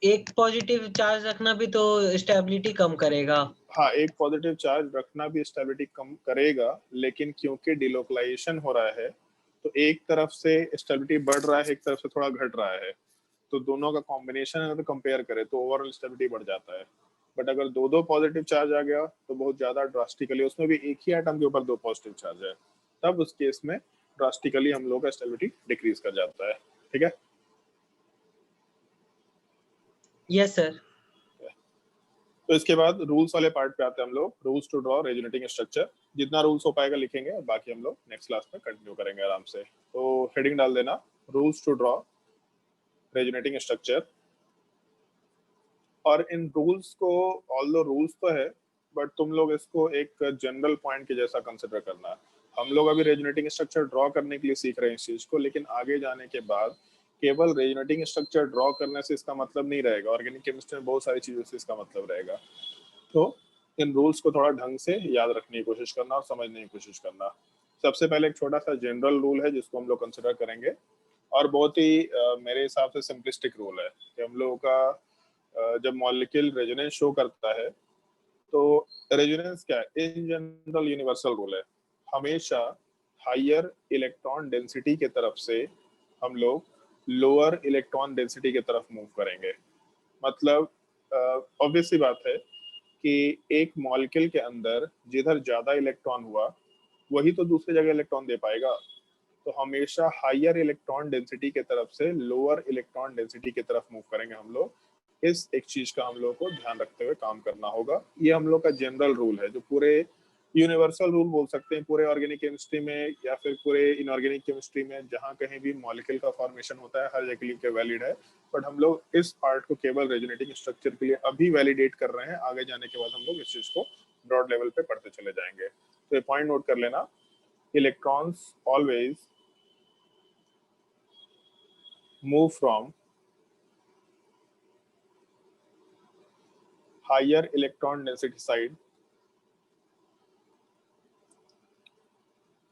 Speaker 4: एक पॉजिटिव चार्ज रखना भी तो स्टेबिलिटी कम करेगा.
Speaker 1: हाँ, एक पॉजिटिव चार्ज रखना भी स्टेबिलिटी कम करेगा, लेकिन क्योंकि डिलोकलाइजेशन हो रहा है तो एक तरफ से स्टेबिलिटी बढ़ रहा है, एक तरफ से थोड़ा घट रहा है, तो दोनों का कॉम्बिनेशन अगर कंपेयर करें तो ओवरऑल स्टेबिलिटी बढ़ जाता है. बट अगर 2 पॉजिटिव चार्ज आ गया तो बहुत ज्यादा ड्रास्टिकली, उसमें भी एक ही एटम के ऊपर 2 पॉजिटिव चार्ज है, तब उस केस में ड्रास्टिकली हम लोग का स्टेबिलिटी डिक्रीज कर जाता है. ठीक है.
Speaker 4: Yes sir.
Speaker 1: तो इसके बाद रूल्स वाले पार्ट पे आते हैं हम लोग. Rules to draw resonating structure, जितना रूल्स हो पाएगा लिखेंगे, और बाकी हम लोग नेक्स्ट क्लास में कंटिन्यू करेंगे आराम से. तो हेडिंग डाल देना, rules to draw resonating structure. और इन रूल्स को, ऑल्दो रूल्स तो है, बट तुम लोग इसको एक जनरल पॉइंट के जैसा कंसिडर करना. हम लोग अभी रेजोनेटिंग स्ट्रक्चर ड्रॉ करने के लिए सीख रहे हैं इस चीज को, लेकिन आगे जाने के बाद केवल रेजोनेटिंग स्ट्रक्चर ड्रॉ करने से इसका मतलब नहीं रहेगा. ऑर्गेनिक केमिस्ट्री में बहुत सारी चीजों से इसका मतलब रहेगा. तो इन रूल्स को थोड़ा ढंग से याद रखने की कोशिश करना और समझने की कोशिश करना. सबसे पहले एक छोटा सा जनरल रूल है जिसको हम लोग कंसिडर करेंगे, और बहुत ही मेरे हिसाब से सिंपलिस्टिक रूल है कि हम लोगों का जब मॉलिक्यूल रेजोनेंस शो करता है तो रेजोनेंस क्या है, इन जनरल यूनिवर्सल रूल है, हमेशा हायर इलेक्ट्रॉन डेंसिटी के तरफ से हम लोग लोअर इलेक्ट्रॉन डेंसिटी की तरफ मूव करेंगे. मतलब ऑब्वियस सी बात है कि एक मॉलिक्यूल के अंदर जिधर ज्यादा इलेक्ट्रॉन हुआ वही तो दूसरी जगह इलेक्ट्रॉन दे पाएगा. तो हमेशा हायर इलेक्ट्रॉन डेंसिटी के तरफ से लोअर इलेक्ट्रॉन डेंसिटी की तरफ मूव करेंगे हम लोग. इस एक चीज का हम लोग को ध्यान रखते हुए काम करना होगा. ये हम लोग का जनरल रूल है जो पूरे यूनिवर्सल रूल बोल सकते हैं पूरे ऑर्गेनिक केमिस्ट्री में या फिर पूरे इनऑर्गेनिक केमिस्ट्री में, जहां कहीं भी मॉलिक्यूल का फॉर्मेशन होता है हर जगह के वैलिड है। बट हम लोग इस पार्ट को केवल रेजोनेटिंग स्ट्रक्चर के लिए अभी वैलिडेट कर रहे हैं, आगे जाने के बाद हम लोग इस चीज को ब्रॉड लेवल पे पढ़ते चले जाएंगे। तो ये पॉइंट नोट कर लेना, electrons always move from higher electron density side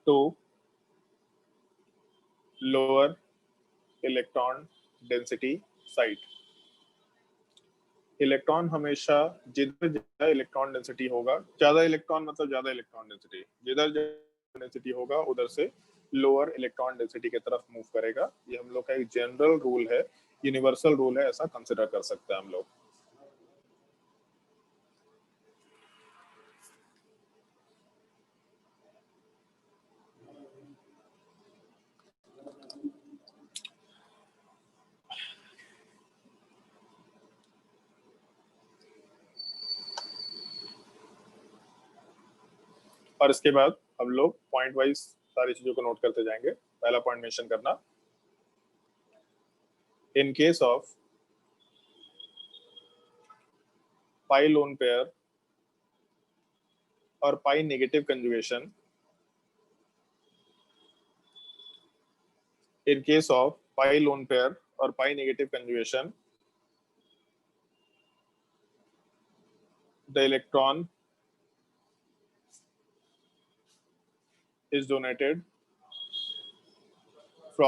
Speaker 1: to lower electron density site। Electron हमेशा जिधर ज्यादा इलेक्ट्रॉन डेंसिटी होगा, ज्यादा इलेक्ट्रॉन मतलब ज्यादा इलेक्ट्रॉन डेंसिटी, जिधर डेंसिटी होगा उधर से लोअर इलेक्ट्रॉन डेंसिटी की तरफ मूव करेगा। ये हम लोग का एक जनरल रूल है, यूनिवर्सल रूल है, ऐसा कंसिडर कर सकते हैं हम लोग। और इसके बाद हम लोग पॉइंट वाइज सारी चीजों को नोट करते जाएंगे। पहला पॉइंट मेंशन करना, in case of pi lone pair और pi negative conjugation, in case of pi lone pair और pi negative conjugation, the electron is donated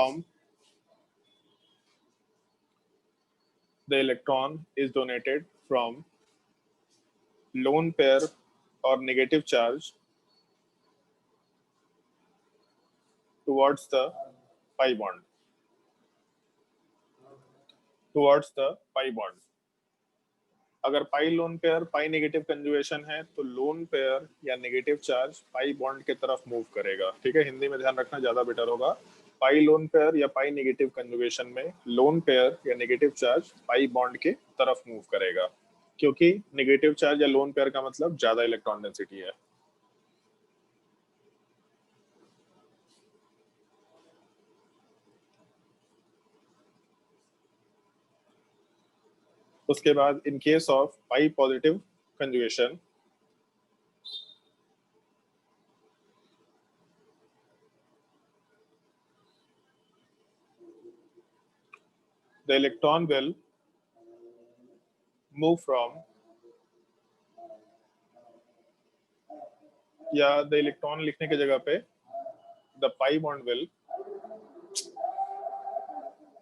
Speaker 1: from lone pair or negative charge towards the pi bond, अगर पाई लोन पेयर पाई नेगेटिव कंजुगेशन है तो लोन पेयर या नेगेटिव चार्ज पाई बॉन्ड के तरफ मूव करेगा। ठीक है, हिंदी में ध्यान रखना ज्यादा बेटर होगा। पाई लोन पेयर या पाई नेगेटिव कंजुगेशन में लोन पेयर या नेगेटिव चार्ज पाई बॉन्ड के तरफ मूव करेगा, क्योंकि नेगेटिव चार्ज या लोन पेयर का मतलब ज्यादा इलेक्ट्रॉन डेंसिटी है। उसके बाद इन case of pi positive conjugation, the electron will move from, या the electron लिखने की जगह पे the pi bond will,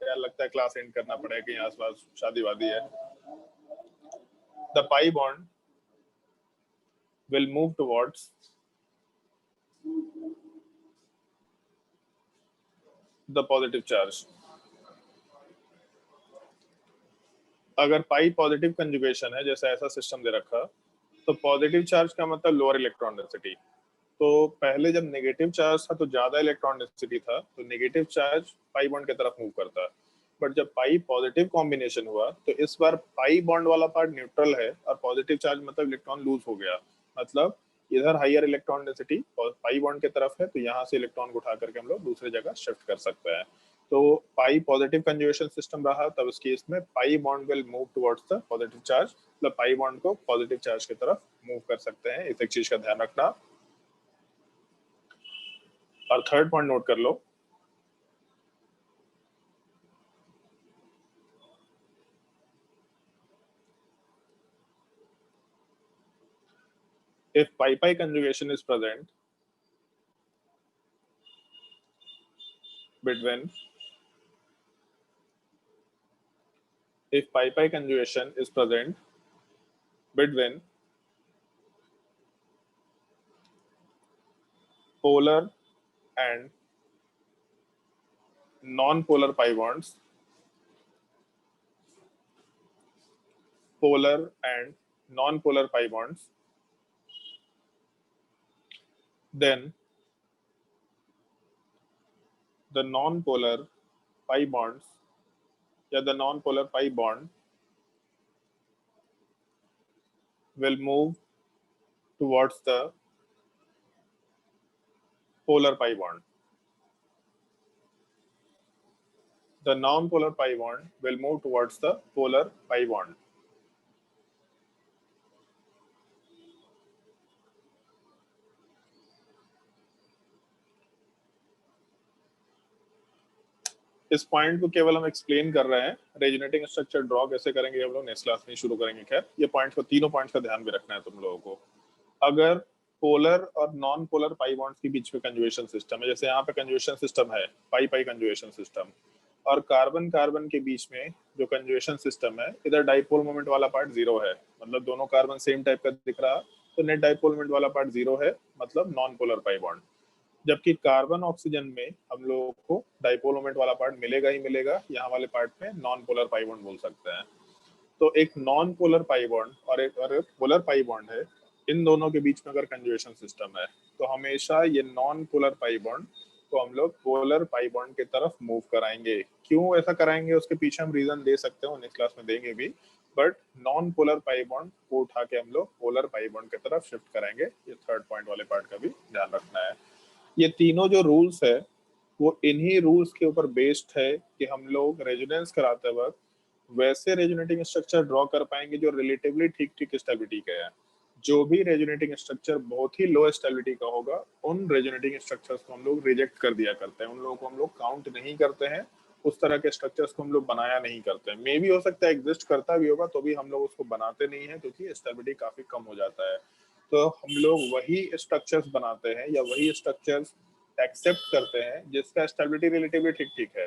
Speaker 1: क्या लगता है क्लास एंड करना पड़ेगा, कहीं आसपास शादी वादी है। The pi bond will move towards the positive charge। अगर पाई पॉजिटिव कंजुगेशन है, जैसे ऐसा सिस्टम दे रखा, तो पॉजिटिव चार्ज का मतलब लोअर इलेक्ट्रॉन डेंसिटी। तो पहले जब नेगेटिव चार्ज था तो ज्यादा इलेक्ट्रॉन डेंसिटी था, तो नेगेटिव चार्ज पाई बॉन्ड की तरफ मूव करता। बट जब पाई पॉजिटिव कॉम्बिनेशन हुआ तो इस बार पाई बॉन्ड वाला पार्ट न्यूट्रल है और पॉजिटिव चार्ज मतलब इलेक्ट्रॉन लूज हो गया, मतलब इधर हायर इलेक्ट्रॉन डेंसिटी और पाई बॉन्ड की तरफ है, तो यहाँ से इलेक्ट्रॉन को उठा करके हम लोग दूसरी जगह शिफ्ट कर सकते हैं। तो पाई पॉजिटिव कंजुगेशन सिस्टम रहा, तब इस केस में pi bond will move towards the positive charge, मतलब पाई बॉन्ड को पॉजिटिव चार्ज की तरफ मूव कर सकते हैं। इस एक चीज का ध्यान रखना। और थर्ड पॉइंट नोट कर लो, if pi conjugation is present between, if pi conjugation is present between polar and non-polar pi bonds, polar and non-polar pi bonds, then the non-polar pi bonds या the non-polar pi bond will move towards the polar pi bond. The non-polar pi bond will move towards the polar pi bond. इस पॉइंट को केवल हम एक्सप्लेन कर रहे हैं, रेजोनेटिंग स्ट्रक्चर ड्रॉ कैसे करेंगे हम लोग नेक्स्ट क्लास में शुरू करेंगे। खैर ये पॉइंट को, तीनों पॉइंट्स का ध्यान भी रखना है तुम लोगों को। अगर पोलर और नॉन पोलर पाई बॉन्ड्स के बीच में कंजुगेशन सिस्टम है, जैसे यहाँ पे कंजुगेशन सिस्टम है पाई पाई कंजुगेशन सिस्टम, और कार्बन कार्बन के बीच में जो कंजुगेशन सिस्टम है, इधर डाइपोल मोमेंट वाला पार्ट 0 है, मतलब दोनों कार्बन सेम टाइप का दिख रहा, तो नेट डाइपोल मोमेंट वाला पार्ट 0 है, मतलब नॉन पोलर पाई बॉन्ड। जबकि कार्बन ऑक्सीजन में हम लोगों को डाइपोल मोमेंट वाला पार्ट मिलेगा ही मिलेगा, यहाँ वाले पार्ट में नॉन पोलर पाई बॉन्ड बोल सकते हैं। तो एक नॉन पोलर पाई बॉन्ड और एक पोलर पाई बॉन्ड है, इन दोनों के बीच में अगर कंजुगेशन सिस्टम है तो हमेशा ये नॉन पोलर पाई बॉन्ड को हम लोग पोलर पाई बॉन्ड की तरफ मूव कराएंगे। क्यों ऐसा कराएंगे उसके पीछे हम रीजन दे सकते हैं, नेक्स्ट क्लास में देंगे भी, but non polar pi bond को उठा के हम लोग पोलर पाई बॉन्ड की तरफ शिफ्ट करेंगे। ये थर्ड पॉइंट वाले पार्ट का भी ध्यान रखना है। ये तीनों जो रूल्स है वो इन्हीं रूल्स के ऊपर बेस्ड है कि हम लोग रेजोनेंस कराते वक्त वैसे रेजोनेटिंग स्ट्रक्चर ड्रॉ कर पाएंगे जो रिलेटिवली ठीक ठीक स्टेबिलिटी के है। जो भी रेजोनेटिंग स्ट्रक्चर बहुत ही लो स्टेबिलिटी का होगा, उन रेजोनेटिंग स्ट्रक्चर्स को हम लोग रिजेक्ट कर दिया करते हैं, उन लोगों को हम लोग काउंट नहीं करते हैं, उस तरह के स्ट्रक्चर्स को हम लोग बनाया नहीं करते हैं। मे भी हो सकता है एग्जिस्ट करता भी होगा, तो भी हम लोग उसको बनाते नहीं है क्योंकि स्टेबिलिटी काफी कम हो जाता है। तो हम लोग वही स्ट्रक्चर्स बनाते हैं या वही स्ट्रक्चर्स एक्सेप्ट करते हैं जिसका स्टेबिलिटी रिलेटिवली ठीक ठीक है।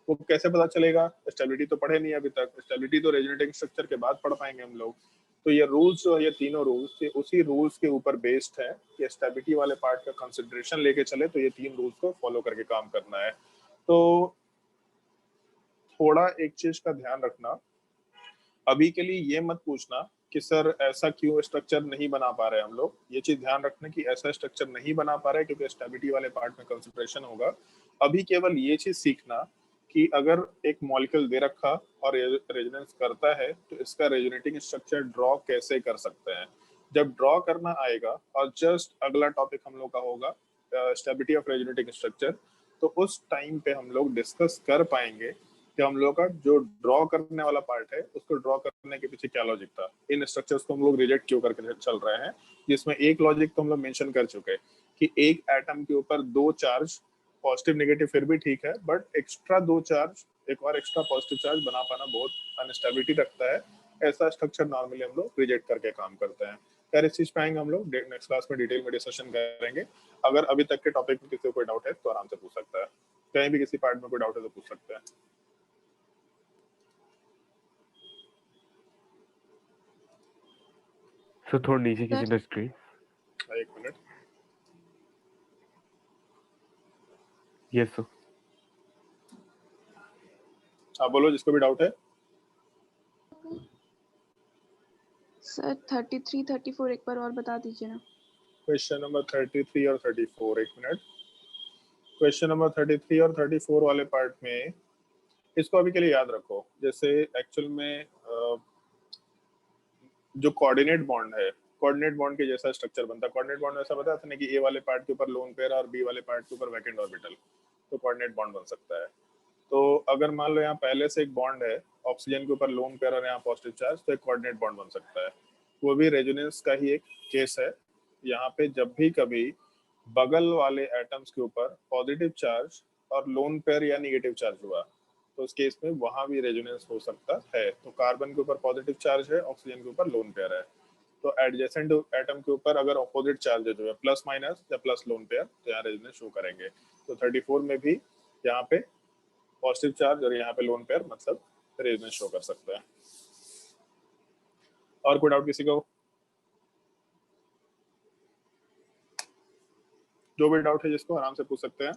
Speaker 1: वो कैसे पता चलेगा? स्टेबिलिटी तो पढ़े नहीं अभी तक, स्टेबिलिटी तो रेजोनेटिंग स्ट्रक्चर के बाद पढ़ पाएंगे हम लोग। तो ये रूल्स जो है, ये तीनों रूल्स, ये उसी रूल्स के ऊपर बेस्ड है कि स्टेबिलिटी वाले पार्ट का कंसिडरेशन लेके चले तो ये तीन रूल्स को फॉलो करके काम करना है। तो थोड़ा एक चीज का ध्यान रखना, अभी के लिए ये मत पूछना कि सर ऐसा क्यों स्ट्रक्चर नहीं बना पा रहे हम लोग। ये चीज ध्यान रखना कि ऐसा स्ट्रक्चर नहीं बना पा रहे क्योंकि स्टेबिलिटी वाले पार्ट में कंसंट्रेशन होगा। अभी केवल ये चीज सीखना कि अगर एक मॉलिक्यूल दे रखा और रेजोनेंस करता है तो इसका रेजोनेटिंग स्ट्रक्चर ड्रॉ कैसे कर सकते हैं। जब ड्रॉ करना आएगा और जस्ट अगला टॉपिक हम लोग का होगा स्टेबिलिटी ऑफ रेजोनेटिंग स्ट्रक्चर, तो उस टाइम पे हम लोग डिस्कस कर पाएंगे कि हम लोग का जो ड्रॉ करने वाला पार्ट है उसको ड्रॉ करने के पीछे क्या लॉजिक था, इन स्ट्रक्चर्स को हम लोग रिजेक्ट क्यों करके चल रहे हैं। जिसमें एक लॉजिक तो हम लोग मेंशन कर चुके हैं कि एक एटम के ऊपर दो चार्ज, पॉजिटिव नेगेटिव फिर भी ठीक है, बट एक्स्ट्रा दो चार्ज, एक और एक्स्ट्रा पॉजिटिव चार्ज बना पाना बहुत अनस्टेबिलिटी रखता है। ऐसा स्ट्रक्चर नॉर्मली हम लोग रिजेक्ट करके काम करते हैं। खैर इस चीज पे आएंगे हम लोग नेक्स्ट क्लास में, डिटेल में डिस्कशन करेंगे। अगर अभी तक के टॉपिक में किसी को कोई डाउट है तो आराम से पूछ सकता है, कहीं भी किसी पार्ट में कोई डाउट है तो पूछ सकते हैं।
Speaker 2: सर थोड़ा नीचे खींचना
Speaker 5: सर
Speaker 2: स्क्रीन।
Speaker 1: एक मिनट।
Speaker 2: Yes sir.
Speaker 1: आप बोलो जिसको भी डाउट है।
Speaker 5: सर 33 34 एक बार और बता दीजिए ना।
Speaker 1: क्वेश्चन नंबर 33 और 34, एक मिनट। क्वेश्चन नंबर 33 और 34 वाले पार्ट में इसको अभी के लिए याद रखो। जैसे एक्चुअल में जो कोऑर्डिनेट बॉन्ड है, कोऑर्डिनेट बॉन्ड के जैसा स्ट्रक्चर बनता है। कोऑर्डिनेट बॉन्ड ऐसा बताया था ना कि ए वाले पार्ट के ऊपर लोन पेयर और बी वाले पार्ट के ऊपर वैकेंट ऑर्बिटल, तो कोऑर्डिनेट बॉन्ड बन सकता है। तो अगर मान लो यहाँ पहले से एक बॉन्ड है, ऑक्सीजन के ऊपर लोन पेयर और यहाँ पॉजिटिव चार्ज, तो एक कोऑर्डिनेट बॉन्ड बन सकता है। वो भी रेजोनेंस का ही एक केस है। यहाँ पे जब भी कभी बगल वाले एटम्स के ऊपर पॉजिटिव चार्ज और लोन पेयर या निगेटिव चार्ज हुआ तो उस केस में वहां भी रेजोनेंस हो सकता है। तो कार्बन के ऊपर पॉजिटिव चार्ज है, ऑक्सीजन के ऊपर लोन पेयर है, तो एडजेसेंट एटम के ऊपर अगर ऑपोजिट चार्ज है जो है प्लस माइनस या प्लस लोन पेयर, तो यहाँ रेजोनेंस शो करेंगे। तो 34 में भी यहाँ पे पॉजिटिव चार्ज और यहाँ पे लोन पेयर, मतलब रेजोनेंस शो कर सकता है। और कोई डाउट किसी को? जो भी डाउट है जिसको आराम से पूछ सकते हैं।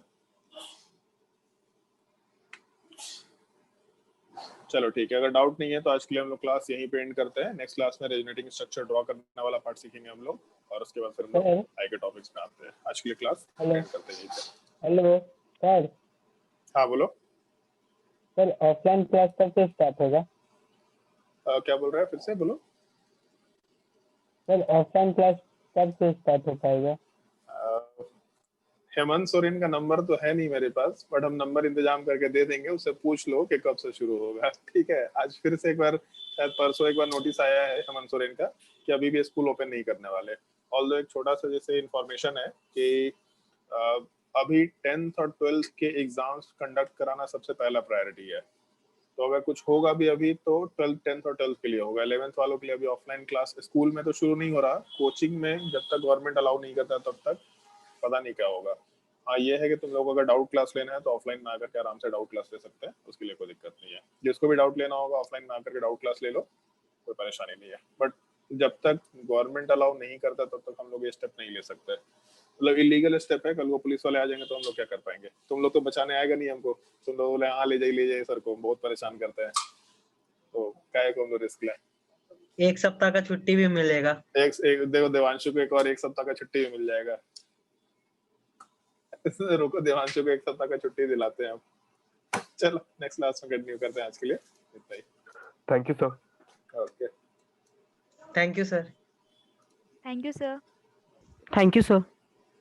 Speaker 1: चलो ठीक है, अगर डाउट नहीं है तो आज के लिए हम लोग क्लास यहीं पे एंड करते हैं। नेक्स्ट क्लास में रेजोनेटिंग स्ट्रक्चर ड्रॉ करने वाला पार्ट सीखेंगे हम लोग, और उसके बाद फिर हम लोग आगे टॉपिक्स पे आते हैं। आज के लिए क्लास एंड करते हैं यहीं पे।
Speaker 7: Hello sir.
Speaker 1: हाँ बोलो।
Speaker 7: सर ऑफलाइन क्लास कब से स्टार्ट होगा?
Speaker 1: क्या बोल रहा है, फिर से बोलो।
Speaker 7: सर ऑफलाइन क्लास कब से स्टार्ट हो पाएगा?
Speaker 1: हेमंत सोरेन का नंबर तो है नहीं मेरे पास, बट हम नंबर इंतजाम करके दे देंगे, उससे पूछ लो कि कब से शुरू होगा। ठीक है, आज फिर से एक बार, शायद परसों एक बार नोटिस आया है हेमंत सोरेन का कि अभी भी स्कूल ओपन नहीं करने वाले। ऑल्दो एक छोटा सा जैसे इंफॉर्मेशन है कि अभी 10th और 12th के एग्जाम्स कंडक्ट कराना सबसे पहला प्रायोरिटी है। तो अगर कुछ होगा भी अभी तो 10th और 12th के लिए होगा। 11th वालों के लिए अभी ऑफलाइन क्लास स्कूल में तो शुरू नहीं हो रहा, कोचिंग में जब तक गवर्नमेंट अलाउ नहीं करता तब तक पता नहीं क्या होगा। हाँ ये है कि तुम लोगों को अगर डाउट क्लास लेना है तो ऑफलाइन में आकर के आराम से डाउट क्लास ले सकते हैं, उसके लिए कोई दिक्कत नहीं है। जिसको भी डाउट लेना होगा ऑफलाइन में आकर के डाउट क्लास ले लो, कोई परेशानी नहीं है। बट जब तक गवर्नमेंट अलाउ नहीं करता तब तक हम लोग ये स्टेप नहीं ले सकते, मतलब इलीगल स्टेप है। कल को पुलिस वाले आ जाएंगे तो हम लोग क्या कर पाएंगे? तुम लोग तो बचाने आएगा नहीं हमको, तुम लोग बोले हाँ ले जाइए सर को, बहुत परेशान करते हैं, तो क्या को हम लोग रिस्क लें?
Speaker 4: एक सप्ताह का छुट्टी भी मिलेगा।
Speaker 1: एक देखो देवांशु को एक और एक सप्ताह का छुट्टी भी मिल जाएगा। रुको देवांशु को एक सप्ताह का छुट्टी दिलाते हैं हम। चलो नेक्स्ट क्लास में कंटिन्यू करते हैं, आज के लिए इतना ही।
Speaker 2: Thank you sir.
Speaker 1: Okay,
Speaker 4: thank you sir.
Speaker 9: Thank you sir.
Speaker 3: Thank you sir.